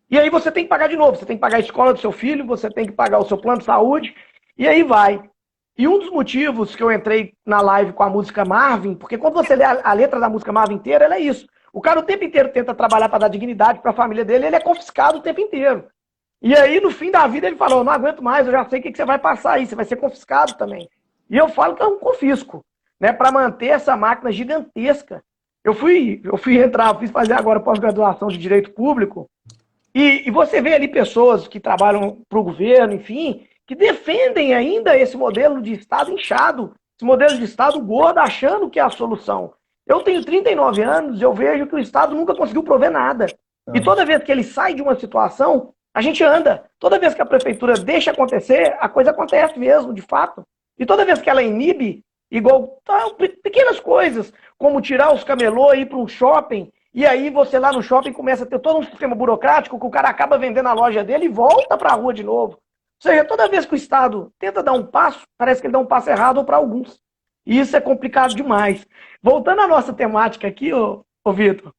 E aí você tem que pagar de novo, você tem que pagar a escola do seu filho, você tem que pagar o seu plano de saúde, e aí vai. E um dos motivos que eu entrei na live com a música Marvin, porque quando você lê a letra da música Marvin inteira, ela é isso. O cara o tempo inteiro tenta trabalhar para dar dignidade para a família dele, ele é confiscado o tempo inteiro. E aí, no fim da vida, ele falou: não aguento mais, eu já sei o que você vai passar aí, você vai ser confiscado também. E eu falo que é um confisco, né, para manter essa máquina gigantesca. Fiz fazer agora pós-graduação de Direito Público, e você vê ali pessoas que trabalham para o governo, enfim, que defendem ainda esse modelo de Estado inchado, esse modelo de Estado gordo, achando que é a solução. Eu tenho 39 anos, eu vejo que o Estado nunca conseguiu prover nada. E toda vez que ele sai de uma situação, a gente anda. Toda vez que a prefeitura deixa acontecer, a coisa acontece mesmo, de fato. E toda vez que ela inibe, igual pequenas coisas, como tirar os camelô e ir para um shopping, e aí você lá no shopping começa a ter todo um sistema burocrático que o cara acaba vendendo a loja dele e volta para a rua de novo. Ou seja, toda vez que o Estado tenta dar um passo, parece que ele dá um passo errado ou para alguns. E isso é complicado demais. Voltando à nossa temática aqui, ô Vitor,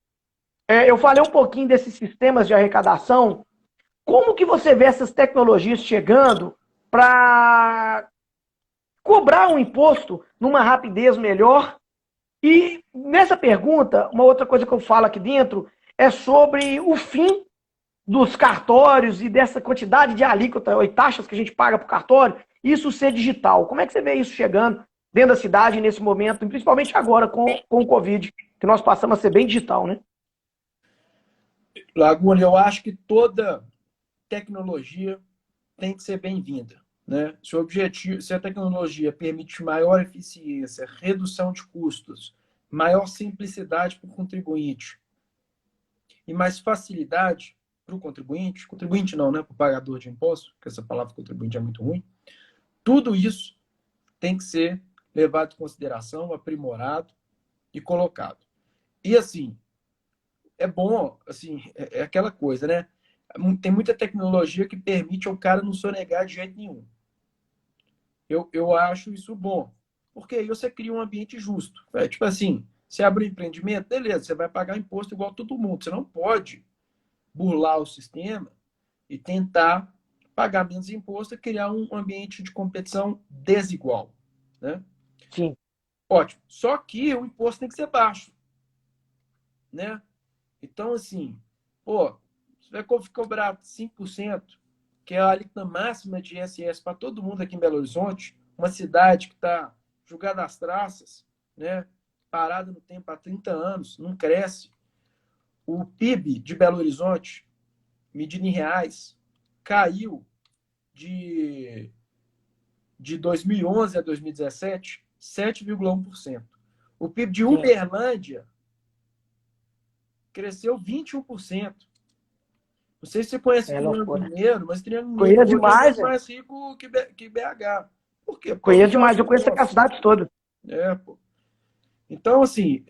eu falei um pouquinho desses sistemas de arrecadação. Como que você vê essas tecnologias chegando para cobrar um imposto numa rapidez melhor? E nessa pergunta, uma outra coisa que eu falo aqui dentro é sobre o fim dos cartórios e dessa quantidade de alíquota ou taxas que a gente paga para o cartório, isso ser digital. Como é que você vê isso chegando dentro da cidade nesse momento, e principalmente agora com o Covid, que nós passamos a ser bem digital, né? Laguna, eu acho que toda tecnologia tem que ser bem-vinda. Né? Se a tecnologia permite maior eficiência, redução de custos, maior simplicidade para o contribuinte e mais facilidade para o contribuinte não, né, para o pagador de imposto, porque essa palavra contribuinte é muito ruim, tudo isso tem que ser levado em consideração, aprimorado e colocado. E assim, é bom, assim, é aquela coisa, né? Tem muita tecnologia que permite ao cara não sonegar de jeito nenhum. Eu acho isso bom, porque aí você cria um ambiente justo. É, tipo assim, você abre um empreendimento, beleza, você vai pagar imposto igual todo mundo. Você não pode burlar o sistema e tentar pagar menos imposto e criar um ambiente de competição desigual, né? Sim. Ótimo. Só que o imposto tem que ser baixo, né? Então, assim, pô, você vai cobrar 5%, que é a alíquota máxima de ISS para todo mundo aqui em Belo Horizonte, uma cidade que está jogada às traças, né? Parada no tempo há 30 anos, não cresce. O PIB de Belo Horizonte, medido em reais, caiu de, de 2011 a 2017, 7,1%. O PIB de Sim. Uberlândia cresceu 21%. Não sei se você conhece É Triângulo loucura. Mineiro, mas Triângulo Mineiro Conheço hoje é demais, muito velho. mais rico que BH. Por quê? Por causa Conheço dos altos demais. Eu conheço as impostos. cidades todas. É, pô. Então, assim,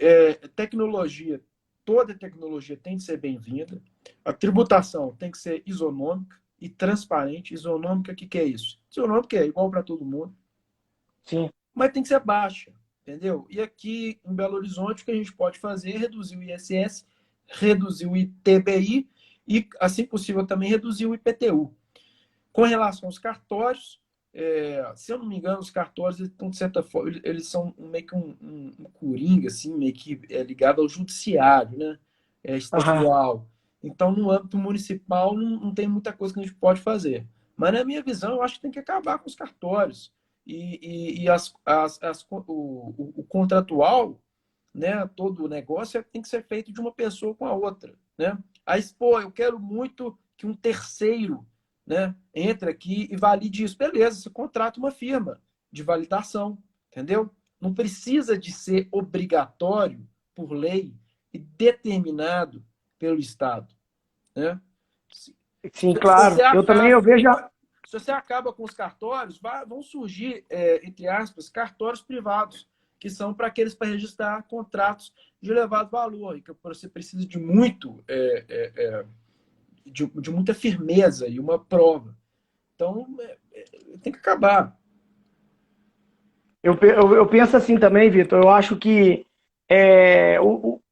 tecnologia, toda tecnologia tem de ser bem-vinda. A tributação tem que ser isonômica e transparente. Isonômica, o que é isso? Isonômica é igual para todo mundo, Sim. mas tem que ser baixa, entendeu? E aqui em Belo Horizonte, o que a gente pode fazer é reduzir o ISS, reduzir o ITBI e, assim possível, também reduzir o IPTU. Com relação aos cartórios, se eu não me engano, os cartórios, eles, de certa forma, eles são meio que um coringa, assim, meio que ligado ao judiciário, né? Aham. Estadual. Então, no âmbito municipal, não tem muita coisa que a gente pode fazer. Mas, na minha visão, eu acho que tem que acabar com os cartórios. E o contratual, né, todo o negócio tem que ser feito de uma pessoa com a outra, né? Aí, pô, eu quero muito que um terceiro, né, entre aqui e valide isso. Beleza, você contrata uma firma de validação, entendeu? Não precisa de ser obrigatório por lei e determinado pelo Estado, né? Se, Sim, se claro. você Eu também acaba eu vejo. se você acaba com os cartórios, vão surgir, entre aspas, cartórios privados, que são para aqueles para registrar contratos de elevado valor, e que você precisa de muito, de muita firmeza e uma prova. Então, tem que acabar. Eu penso assim também, Vitor. Eu acho que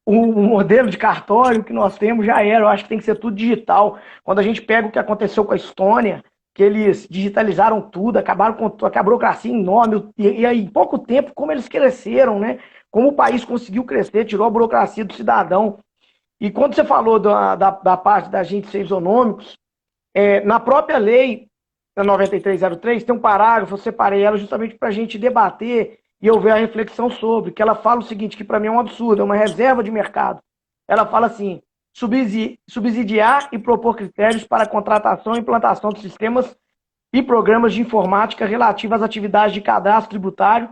o modelo de cartório que nós temos já era. Eu acho que tem que ser tudo digital. Quando a gente pega o que aconteceu com a Estônia, que eles digitalizaram tudo, acabaram com a burocracia enorme, e aí, em pouco tempo, como eles cresceram, né? Como o país conseguiu crescer, tirou a burocracia do cidadão. E quando você falou da parte da gente ser isonômicos, na própria lei, na 9303, tem um parágrafo, eu separei ela justamente para a gente debater e eu ver a reflexão sobre, que ela fala o seguinte, que para mim é um absurdo, é uma reserva de mercado. Ela fala assim, subsidiar e propor critérios para a contratação e implantação de sistemas e programas de informática relativos às atividades de cadastro tributário,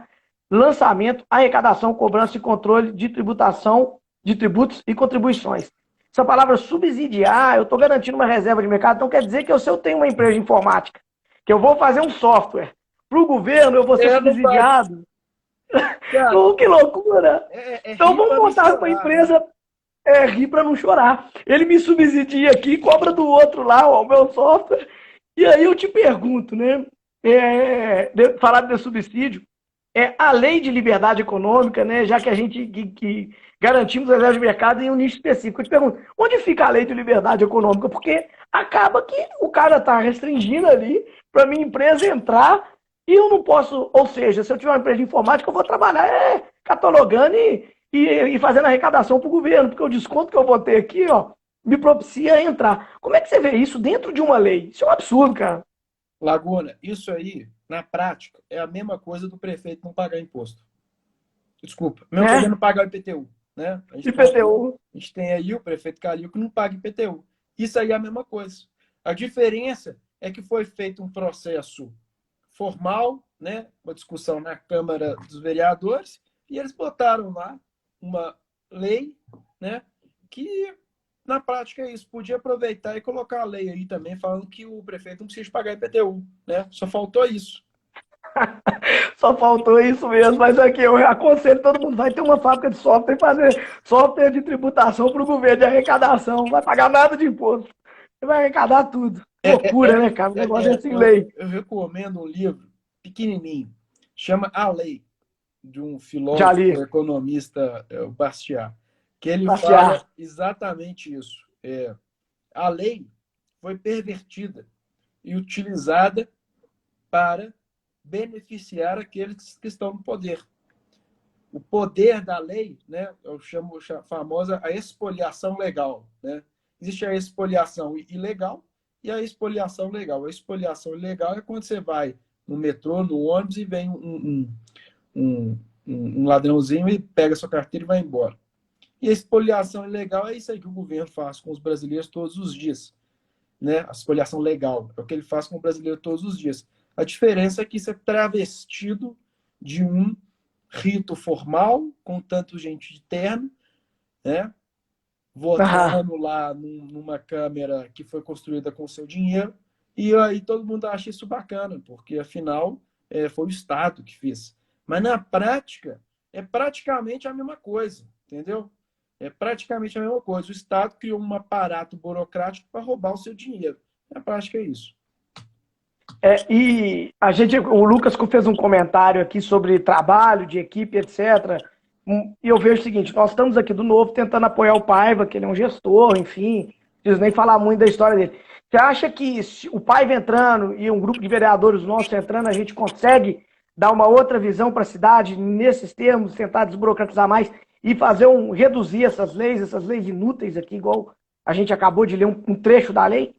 lançamento, arrecadação, cobrança e controle de tributação de tributos e contribuições. Essa palavra subsidiar, eu estou garantindo uma reserva de mercado, então quer dizer que se eu tenho uma empresa de informática, que eu vou fazer um software para o governo, eu vou ser Não vai. subsidiado. Cara, Oh, que loucura! Então rir vamos para não montar uma chorar, né? empresa rir para não chorar. Ele me subsidia aqui, cobra do outro lá ó, o meu software. E aí eu te pergunto, né? Falar de subsídio, a lei de liberdade econômica, né? Já que a gente que garantimos a reserva de mercado em um nicho específico. Eu te pergunto, onde fica a lei de liberdade econômica? Porque acaba que o cara está restringindo ali para minha empresa entrar e eu não posso, ou seja, se eu tiver uma empresa de informática, eu vou trabalhar catalogando e fazendo arrecadação para o governo, porque o desconto que eu vou ter aqui, ó, me propicia entrar. Como é que você vê isso dentro de uma lei? Isso é um absurdo, cara. Laguna, isso aí, na prática, é a mesma coisa do prefeito não pagar imposto. Desculpa, a mesma coisa é Né? não pagar o IPTU. Né? IPTU. A gente tem aí o prefeito Calil que não paga IPTU. Isso aí é a mesma coisa. A diferença é que foi feito um processo formal, né? Uma discussão na Câmara dos Vereadores, e eles botaram lá uma lei, né, que na prática é isso. Podia aproveitar e colocar a lei aí também, falando que o prefeito não precisa pagar IPTU, né? Só faltou isso. Só faltou isso mesmo, mas aqui eu aconselho todo mundo, vai ter uma fábrica de software e fazer software de tributação para o governo de arrecadação, não vai pagar nada de imposto, você vai arrecadar tudo. Loucura, né, cara? O negócio é sem lei. Eu recomendo um livro pequenininho, chama A Lei, de um Já filósofo, li, economista, o Bastiat, que ele fala passear. exatamente isso. A lei foi pervertida e utilizada para beneficiar aqueles que estão no poder. O poder da lei, né, eu chamo a famosa a expoliação legal, né? Existe a expoliação ilegal e a expoliação legal. A expoliação ilegal é quando você vai no metrô, no ônibus e vem um, um ladrãozinho e pega sua carteira e vai embora. E a expoliação ilegal é isso aí que o governo faz com os brasileiros todos os dias, né? A expoliação legal é o que ele faz com o brasileiro todos os dias. A diferença é que isso é travestido de um rito formal, com tanto gente de terno, né? Ah, Votando lá numa câmera que foi construída com o seu dinheiro, e aí todo mundo acha isso bacana, porque afinal foi o Estado que fez. Mas na prática, é praticamente a mesma coisa, entendeu? É praticamente a mesma coisa. O Estado criou um aparato burocrático para roubar o seu dinheiro. Na prática é isso. e o Lucas fez um comentário aqui sobre trabalho de equipe, etc. E eu vejo o seguinte: nós estamos aqui do Novo tentando apoiar o Paiva, que ele é um gestor, enfim, não preciso nem falar muito da história dele. Você acha que se o Paiva entrando e um grupo de vereadores nossos entrando, a gente consegue dar uma outra visão para a cidade, nesses termos, tentar desburocratizar mais e fazer reduzir essas leis inúteis aqui, igual a gente acabou de ler um trecho da lei?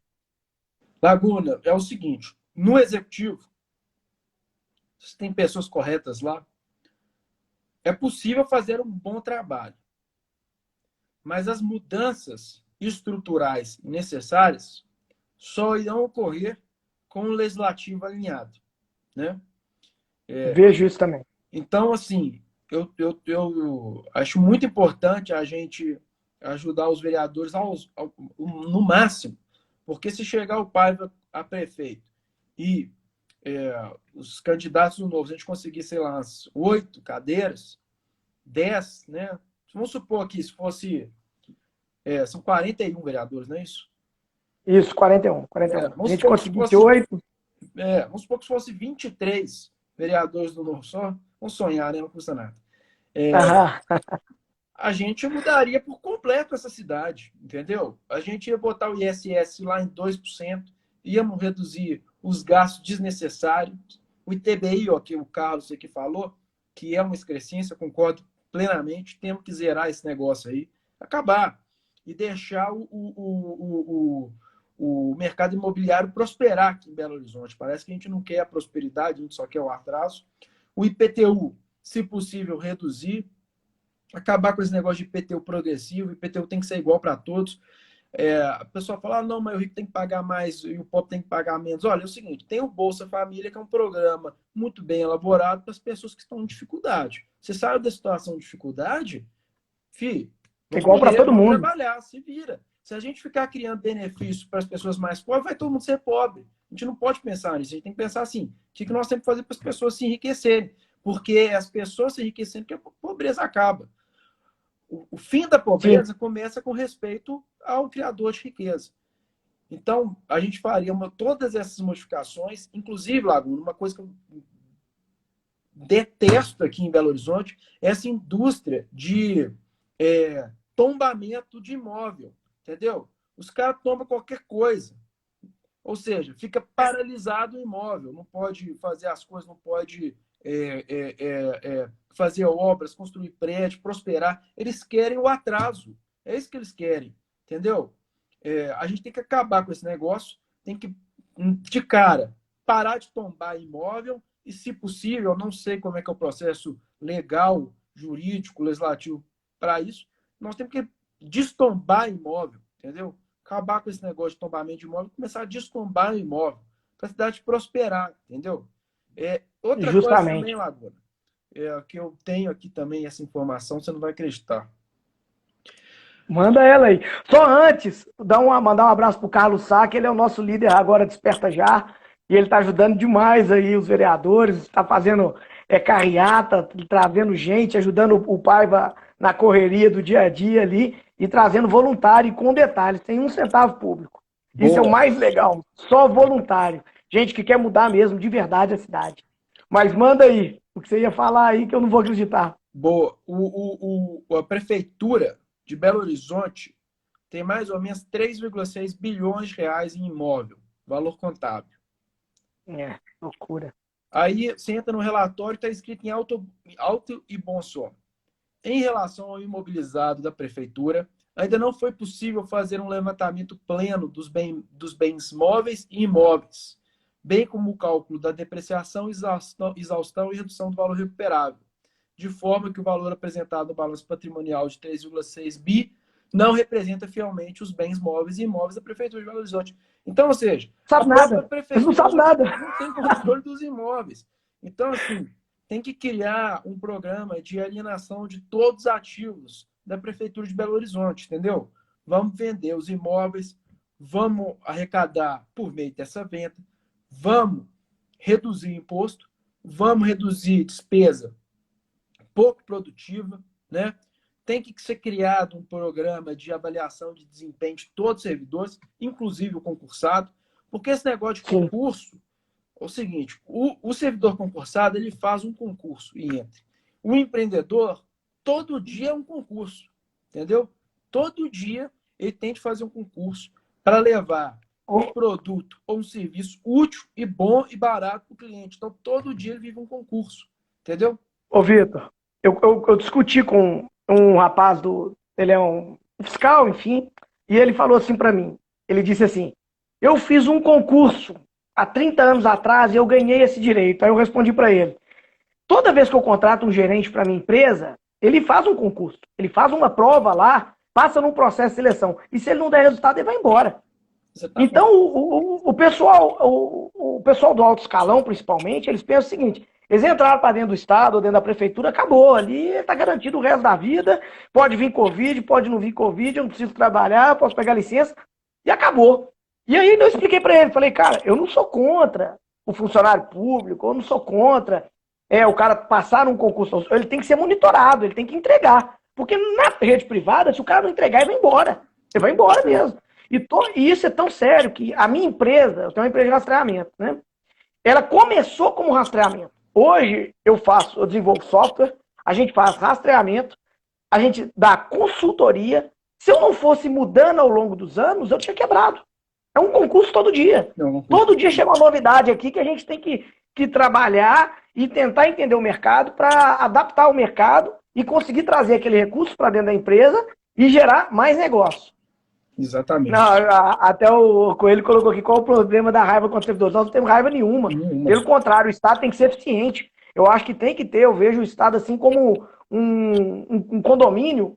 Laguna, é o seguinte: no executivo, se tem pessoas corretas lá, é possível fazer um bom trabalho. Mas as mudanças estruturais necessárias só irão ocorrer com o legislativo alinhado, né? Vejo isso também. Então, assim, eu acho muito importante a gente ajudar os vereadores no máximo, porque se chegar o Paiva a prefeito e os candidatos do Novo, a gente conseguir, sei lá, umas 8 cadeiras, 10, né? Vamos supor que se fosse. São 41 vereadores, não é isso? Isso, 41. 41. A Vamos gente supor que se conseguiu fosse, 8. vamos supor que se fosse 23 vereadores do Novo só. Vamos sonhar, né? Não custa nada. Aham. A gente mudaria por completo essa cidade, entendeu? A gente ia botar o ISS lá em 2%, íamos reduzir os gastos desnecessários. O ITBI, ó, que o Carlos aqui falou, que é uma excrescência, concordo plenamente, temos que zerar esse negócio aí, acabar e deixar o mercado imobiliário prosperar aqui em Belo Horizonte. Parece que a gente não quer a prosperidade, a gente só quer o atraso. O IPTU, se possível, reduzir, acabar com esse negócio de IPTU progressivo, IPTU tem que ser igual para todos. A pessoa fala, não, mas o rico tem que pagar mais e o pobre tem que pagar menos. Olha, é o seguinte, tem o Bolsa Família, que é um programa muito bem elaborado para as pessoas que estão em dificuldade. Você saiu da situação de dificuldade, É vamos igual para correr, todo vamos mundo. trabalhar, se vira. Se a gente ficar criando benefícios para as pessoas mais pobres, vai todo mundo ser pobre. A gente não pode pensar nisso, a gente tem que pensar assim, o que nós temos que fazer para as pessoas se enriquecerem? Porque as pessoas se enriquecendo, que a pobreza acaba. O fim da Sim. pobreza começa com respeito ao criador de riqueza. Então, a gente faria todas essas modificações, inclusive, Laguna, uma coisa que eu detesto aqui em Belo Horizonte, essa indústria de tombamento de imóvel, entendeu? Os caras tombam qualquer coisa. Ou seja, fica paralisado o imóvel, não pode fazer as coisas, não pode fazer obras, construir prédio, prosperar. Eles querem o atraso. É isso que eles querem, entendeu? A gente tem que acabar com esse negócio, tem que, de cara, parar de tombar imóvel e, se possível, eu não sei como é que é o processo legal, jurídico, legislativo para isso, nós temos que destombar imóvel, entendeu? Acabar com esse negócio de tombamento de imóvel, começar a destombar o imóvel, para a cidade prosperar, entendeu? Outra coisa também, Justamente. Laguna, que eu tenho aqui também essa informação, você não vai acreditar. Manda ela aí. Só antes, mandar um abraço pro Carlos Sá, que ele é o nosso líder agora Desperta Já, e ele tá ajudando demais aí os vereadores, está fazendo carreata, trazendo gente, ajudando o Paiva na correria do dia a dia ali, e trazendo voluntário e com detalhes, tem 1 centavo público. Isso é o Boa, mais legal, só voluntário. Gente que quer mudar mesmo, de verdade, a cidade. Mas manda aí, o que você ia falar aí que eu não vou acreditar. boa. A prefeitura de Belo Horizonte tem mais ou menos 3,6 bilhões de reais em imóvel, valor contábil. Loucura. Aí você entra no relatório, está escrito em alto e bom som. Em relação ao imobilizado da prefeitura, ainda não foi possível fazer um levantamento pleno dos bens móveis e imóveis, bem como o cálculo da depreciação, exaustão e redução do valor recuperável, de forma que o valor apresentado no balanço patrimonial de 3,6 bi não representa fielmente os bens móveis e imóveis da Prefeitura de Belo Horizonte. Então, ou seja, Sabe a própria nada. Eles não Prefeitura sabem nada. não tem controle dos imóveis. Então, assim, tem que criar um programa de alienação de todos os ativos da Prefeitura de Belo Horizonte, entendeu? Vamos vender os imóveis, vamos arrecadar por meio dessa venda, vamos reduzir imposto, vamos reduzir despesa pouco produtiva, né? Tem que ser criado um programa de avaliação de desempenho de todos os servidores, inclusive o concursado, porque esse negócio de concurso é o seguinte, o servidor concursado, ele faz um concurso e entra. O empreendedor, todo dia é um concurso, entendeu? Todo dia ele tem de fazer um concurso para levar um produto ou um serviço útil e bom e barato para o cliente. Então, todo dia ele vive um concurso, entendeu? Ô, Vitor, eu discuti com um rapaz ele é um fiscal, enfim, e ele falou assim para mim, ele disse assim, eu fiz um concurso há 30 anos atrás e eu ganhei esse direito. Aí eu respondi para ele, toda vez que eu contrato um gerente para minha empresa, ele faz um concurso, ele faz uma prova lá, passa num processo de seleção, e se ele não der resultado, ele vai embora. Então, o pessoal do alto escalão, principalmente, eles pensam o seguinte, eles entraram para dentro do Estado ou dentro da Prefeitura, acabou. Ali está garantido o resto da vida. Pode vir Covid, pode não vir Covid, eu não preciso trabalhar, posso pegar licença. E acabou. E aí eu expliquei para ele, falei, cara, eu não sou contra o funcionário público, eu não sou contra o cara passar num concurso. Ele tem que ser monitorado, ele tem que entregar. Porque na rede privada, se o cara não entregar, ele vai embora. Ele vai embora mesmo. E isso é tão sério que a minha empresa, eu tenho uma empresa de rastreamento, né? Ela começou como rastreamento. Hoje eu desenvolvo software, a gente faz rastreamento, a gente dá consultoria. Se eu não fosse mudando ao longo dos anos, eu tinha quebrado. É um concurso todo dia. Todo dia chega uma novidade aqui que a gente tem que trabalhar e tentar entender o mercado para adaptar o mercado e conseguir trazer aquele recurso para dentro da empresa e gerar mais negócio. Exatamente. Não, até o Coelho colocou aqui qual o problema da raiva contra os servidores. Nós não temos raiva nenhuma. Pelo contrário, o Estado tem que ser eficiente. Eu acho que tem que ter, eu vejo o Estado assim como um condomínio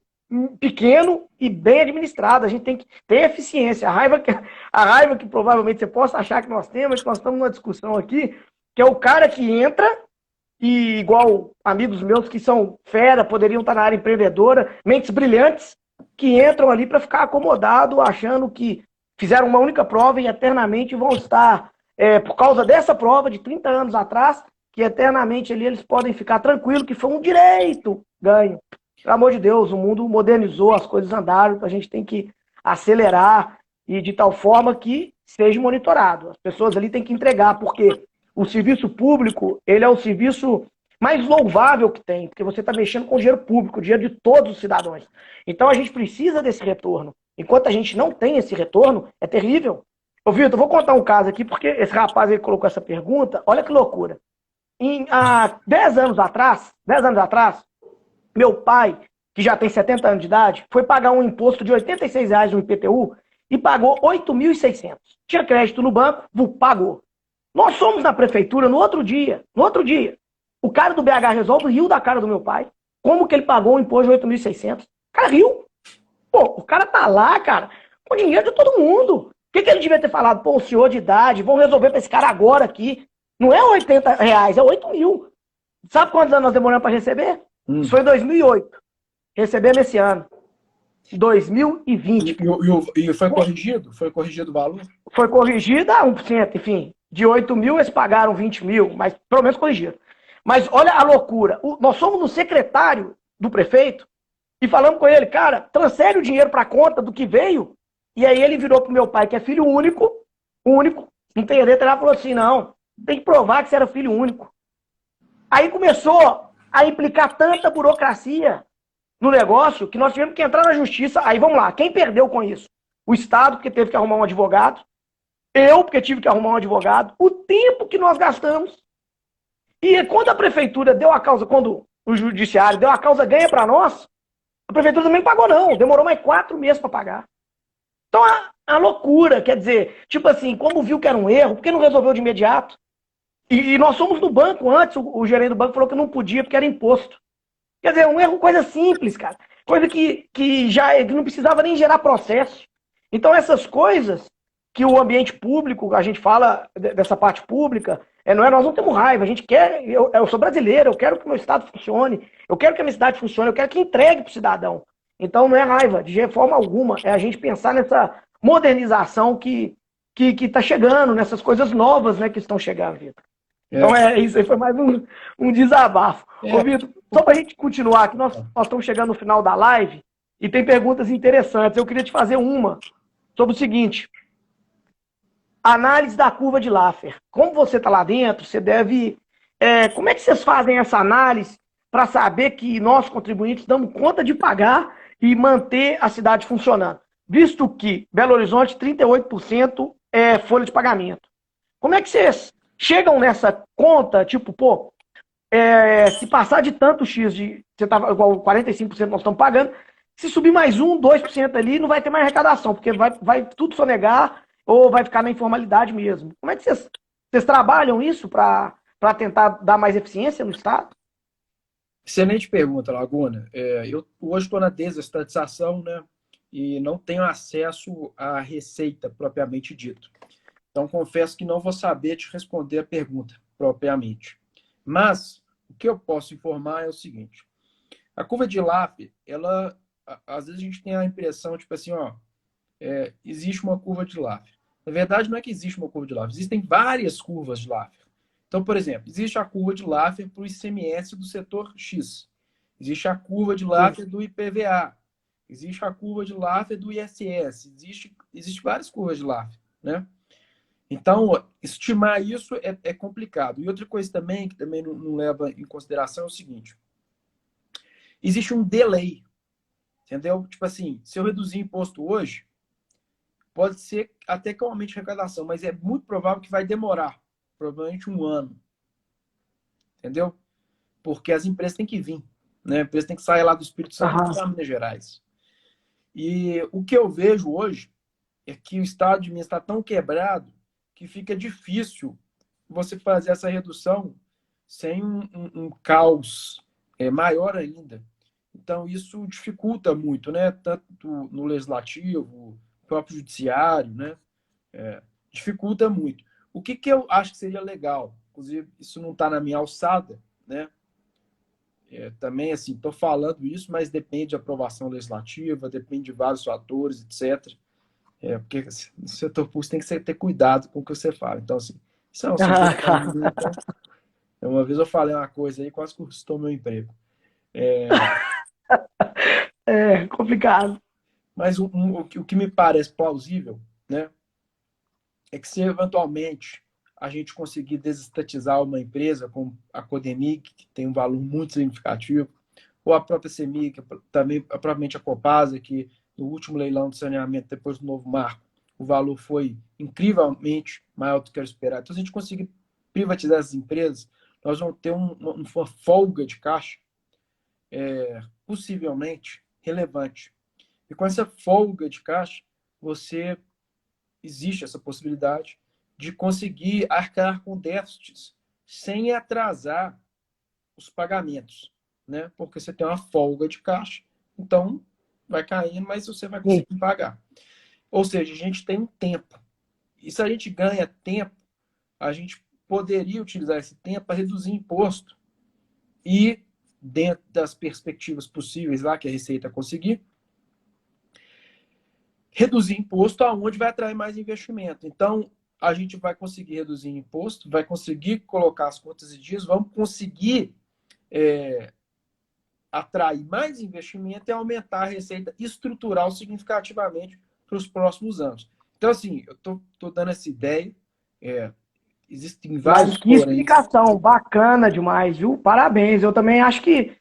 pequeno e bem administrado. A gente tem que ter eficiência. A raiva que provavelmente você possa achar que nós temos, que nós estamos numa discussão aqui, que é o cara que entra e, igual amigos meus que são fera, poderiam estar na área empreendedora, mentes brilhantes, que entram ali para ficar acomodado, achando que fizeram uma única prova e eternamente vão estar, por causa dessa prova de 30 anos atrás, que eternamente ali eles podem ficar tranquilos que foi um direito ganho. Pelo amor de Deus, o mundo modernizou, as coisas andaram, a gente tem que acelerar e de tal forma que seja monitorado. As pessoas ali têm que entregar, porque o serviço público, ele é o serviço mais louvável que tem, porque você está mexendo com o dinheiro público, o dinheiro de todos os cidadãos. Então a gente precisa desse retorno. Enquanto a gente não tem esse retorno, é terrível. Ô, Vitor, eu vou contar um caso aqui, porque esse rapaz aí colocou essa pergunta, olha que loucura. Há 10 anos atrás, meu pai, que já tem 70 anos de idade, foi pagar um imposto de R$86 no IPTU e pagou 8.600. Tinha crédito no banco, pagou. Nós fomos na prefeitura no outro dia, o cara do BH Resolve riu da cara do meu pai. Como que ele pagou um imposto de 8.600? O cara riu. Pô, o cara tá lá, cara, com dinheiro de todo mundo. O que ele devia ter falado? Pô, o senhor de idade, vamos resolver pra esse cara agora aqui. Não é R$80, é 8 mil. Sabe quantos anos nós demoramos para receber? Isso foi em 2008. Recebemos esse ano. 2020. E foi corrigido? Foi corrigido o valor? Foi corrigido a 1%, enfim. De 8 mil, eles pagaram 20 mil, mas pelo menos corrigiram. Mas olha a loucura. Nós somos no secretário do prefeito e falamos com ele, cara, transfere o dinheiro para a conta do que veio. E aí ele virou pro meu pai, que é filho único, não tem letra, ele falou assim, não, tem que provar que você era filho único. Aí começou a implicar tanta burocracia no negócio que nós tivemos que entrar na justiça. Aí vamos lá, quem perdeu com isso? O Estado, porque teve que arrumar um advogado. Eu, porque tive que arrumar um advogado. O tempo que nós gastamos. E quando a prefeitura deu a causa, quando o judiciário deu a causa ganha para nós, a prefeitura também pagou não. Demorou mais 4 meses para pagar. Então, a loucura, quer dizer, tipo assim, como viu que era um erro, por que não resolveu de imediato? E nós somos no banco antes, o gerente do banco falou que não podia porque era imposto. Quer dizer, um erro, coisa simples, cara. Coisa que não precisava nem gerar processo. Então, essas coisas que o ambiente público, a gente fala dessa parte pública, nós não temos raiva, a gente quer, eu sou brasileiro, eu quero que o meu estado funcione, eu quero que a minha cidade funcione, eu quero que entregue para o cidadão. Então, não é raiva, de forma alguma, é a gente pensar nessa modernização que está chegando, nessas coisas novas, né, que estão chegando, Vitor. Então, isso aí foi mais um desabafo. Ô, Vitor, só para a gente continuar, que nós estamos chegando no final da live e tem perguntas interessantes. Eu queria te fazer uma sobre o seguinte: análise da curva de Laffer. Como você está lá dentro, você deve... como é que vocês fazem essa análise para saber que nós, contribuintes, damos conta de pagar e manter a cidade funcionando? Visto que Belo Horizonte, 38% é folha de pagamento. Como é que vocês chegam nessa conta, tipo, pô, se passar de tanto X, você tava igual 45% nós estamos pagando, se subir mais 2% ali, não vai ter mais arrecadação, porque vai tudo sonegar ou vai ficar na informalidade mesmo. Como é que vocês trabalham isso para tentar dar mais eficiência no Estado? Excelente pergunta, Laguna. Eu hoje estou na desestatização, né? E não tenho acesso à receita propriamente dito. Então, confesso que não vou saber te responder a pergunta propriamente. Mas, o que eu posso informar é o seguinte. A curva de Laffer, ela, às vezes a gente tem a impressão, tipo assim, existe uma curva de Laffer. Na verdade, não é que existe uma curva de Laffer, existem várias curvas de Laffer. Então, por exemplo, existe a curva de Laffer para o ICMS do setor X. Existe a curva de Laffer do IPVA. Existe a curva de Laffer do ISS. Existe várias curvas de Laffer, né? Então, estimar isso é complicado. E outra coisa também, que também não leva em consideração, é o seguinte. Existe um delay, entendeu? Tipo assim, se eu reduzir imposto hoje, pode ser até que aumente a arrecadação, mas é muito provável que vai demorar, provavelmente 1 ano. Entendeu? Porque as empresas têm que vir, né? A empresa tem que sair lá do Espírito Santo para Minas Gerais. E o que eu vejo hoje é que o estado de Minas está tão quebrado que fica difícil você fazer essa redução sem um caos maior ainda. Então, isso dificulta muito, né? Tanto no legislativo, próprio judiciário, né? Dificulta muito. O que eu acho que seria legal? Inclusive, isso não está na minha alçada, né? Também, assim, estou falando isso, mas depende da aprovação legislativa, depende de vários fatores, etc. Porque no setor público tem que ter cuidado com o que você fala. Então, assim, isso é uma sugestão minha. Uma vez eu falei uma coisa aí, quase custou meu emprego. Complicado. Mas o que me parece plausível, né, é que se eventualmente a gente conseguir desestatizar uma empresa como a Codemig, que tem um valor muito significativo, ou a própria CEMIG, também provavelmente a Copasa, que no último leilão de saneamento, depois do novo marco, o valor foi incrivelmente maior do que era esperado. Então, se a gente conseguir privatizar essas empresas, nós vamos ter uma folga de caixa possivelmente relevante. E com essa folga de caixa, existe essa possibilidade de conseguir arcar com déficits sem atrasar os pagamentos, né? Porque você tem uma folga de caixa, então vai caindo, mas você vai conseguir pagar. Ou seja, a gente tem um tempo. E se a gente ganha tempo, a gente poderia utilizar esse tempo para reduzir imposto e, dentro das perspectivas possíveis lá que a Receita conseguir, reduzir imposto aonde vai atrair mais investimento. Então, a gente vai conseguir reduzir imposto, vai conseguir colocar as contas em dias, vamos conseguir atrair mais investimento e aumentar a receita estrutural significativamente para os próximos anos. Então, assim, eu estou dando essa ideia, existem vários Mas que explicação bacana demais, viu? Parabéns. Eu também acho que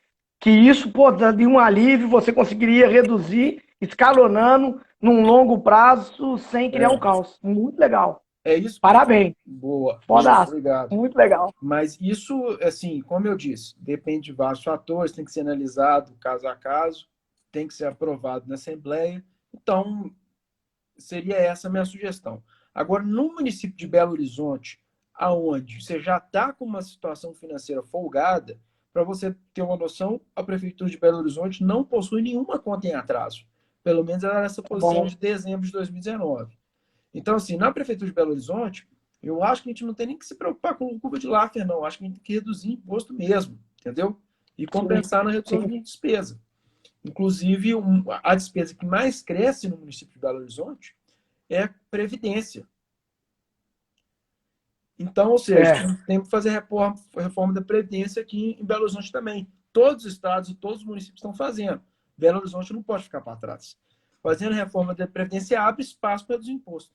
isso, pô, de um alívio, você conseguiria reduzir, escalonando, num longo prazo, sem criar um caos. Muito legal. É isso. Parabéns. Boa. Fodaço. Obrigado. Muito legal. Mas isso, assim, como eu disse, depende de vários fatores, tem que ser analisado caso a caso, tem que ser aprovado na Assembleia. Então, seria essa a minha sugestão. Agora, no município de Belo Horizonte, aonde você já está com uma situação financeira folgada, para você ter uma noção, a Prefeitura de Belo Horizonte não possui nenhuma conta em atraso. Pelo menos era nessa posição de dezembro de 2019. Então, assim, na Prefeitura de Belo Horizonte, eu acho que a gente não tem nem que se preocupar com curva de Laffer, não. Eu acho que a gente tem que reduzir imposto mesmo, entendeu? E compensar na redução de despesa. Inclusive, a despesa que mais cresce no município de Belo Horizonte é previdência. Então, ou seja, tem que fazer reforma da previdência aqui em Belo Horizonte também. Todos os estados e todos os municípios estão fazendo. Belo Horizonte não pode ficar para trás. Fazendo reforma da previdência abre espaço para os impostos.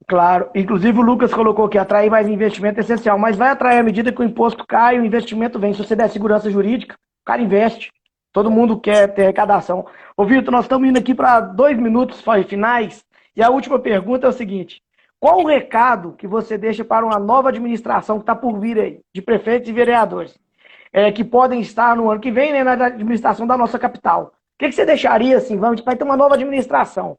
Claro. Inclusive o Lucas colocou que atrair mais investimento é essencial, mas vai atrair à medida que o imposto cai, o investimento vem. Se você der segurança jurídica, o cara investe. Todo mundo quer ter arrecadação. Ô, Vitor, nós estamos indo aqui para 2 minutos finais. E a última pergunta é o seguinte: qual o recado que você deixa para uma nova administração que está por vir aí, de prefeitos e vereadores, que podem estar no ano que vem, né, na administração da nossa capital? O que você deixaria, assim, vai ter uma nova administração? O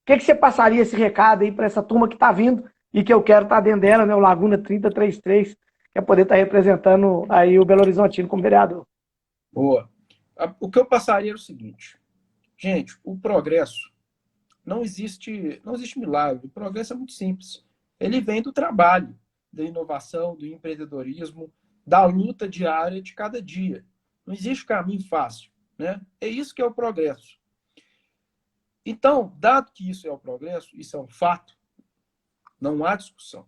que você passaria esse recado aí para essa turma que está vindo e que eu quero estar dentro dela, né, o Laguna 3033, que é poder estar representando aí o Belo Horizontino como vereador? Boa. O que eu passaria é o seguinte: gente, o progresso não existe milagre. O progresso é muito simples. Ele vem do trabalho, da inovação, do empreendedorismo, da luta diária de cada dia. Não existe caminho fácil, né? É isso que é o progresso. Então, dado que isso é o progresso, isso é um fato, não há discussão,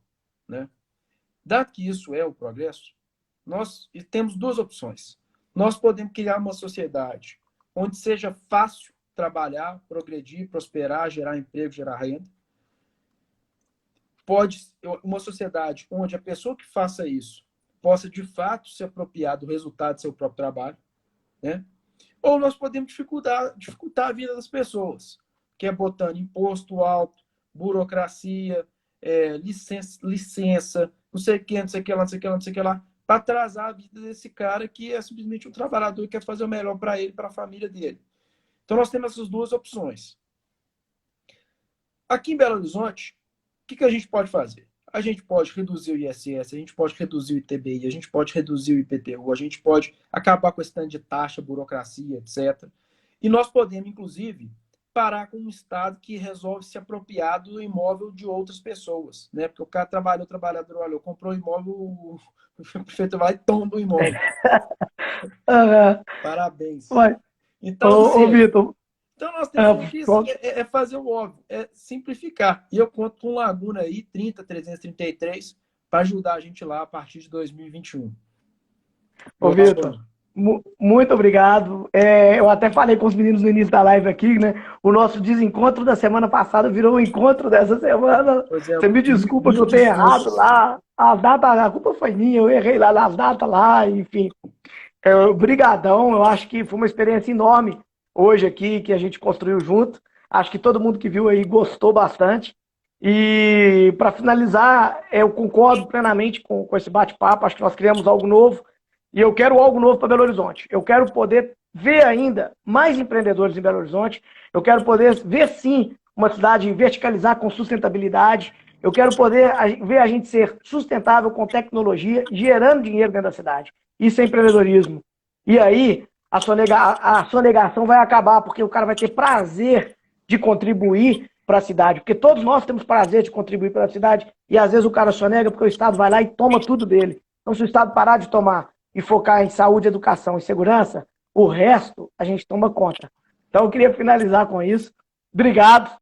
né? Dado que isso é o progresso, nós temos 2 opções. Nós podemos criar uma sociedade onde seja fácil trabalhar, progredir, prosperar, gerar emprego, gerar renda. Pode uma sociedade onde a pessoa que faça isso possa, de fato, se apropriar do resultado do seu próprio trabalho, né? Ou nós podemos dificultar a vida das pessoas, que é botando imposto alto, burocracia, licença, não sei o que, não sei o que lá, não sei o que lá, não sei o que lá, para atrasar a vida desse cara que é simplesmente um trabalhador e quer fazer o melhor para ele, para a família dele. Então, nós temos essas 2 opções. Aqui em Belo Horizonte, o que a gente pode fazer? A gente pode reduzir o ISS, a gente pode reduzir o ITBI, a gente pode reduzir o IPTU, a gente pode acabar com esse tanto de taxa, burocracia, etc. E nós podemos, inclusive, parar com um Estado que resolve se apropriar do imóvel de outras pessoas, né? Porque o cara trabalhou, o trabalhador olha, comprou o imóvel, o prefeito vai e tomba o imóvel. Parabéns. Então, Vitor, então nós temos que fazer o óbvio, é simplificar. E eu conto com Laguna aí, 30333, para ajudar a gente lá a partir de 2021. Ô, Vitor, muito obrigado. Eu até falei com os meninos no início da live aqui, né? O nosso desencontro da semana passada virou o encontro dessa semana. Você me desculpa que eu tenha errado lá. A culpa foi minha, eu errei lá nas datas lá, enfim. Brigadão, eu acho que foi uma experiência enorme hoje aqui, que a gente construiu junto. Acho que todo mundo que viu aí gostou bastante. E para finalizar, eu concordo plenamente com esse bate-papo. Acho que nós criamos algo novo. E eu quero algo novo para Belo Horizonte. Eu quero poder ver ainda mais empreendedores em Belo Horizonte. Eu quero poder ver, sim, uma cidade verticalizar com sustentabilidade. Eu quero poder ver a gente ser sustentável com tecnologia, gerando dinheiro dentro da cidade. Isso é empreendedorismo. E aí, a sonegação vai acabar, porque o cara vai ter prazer de contribuir para a cidade. Porque todos nós temos prazer de contribuir para a cidade. E às vezes o cara sonega porque o Estado vai lá e toma tudo dele. Então, se o Estado parar de tomar e focar em saúde, educação e segurança, o resto a gente toma conta. Então eu queria finalizar com isso. Obrigado.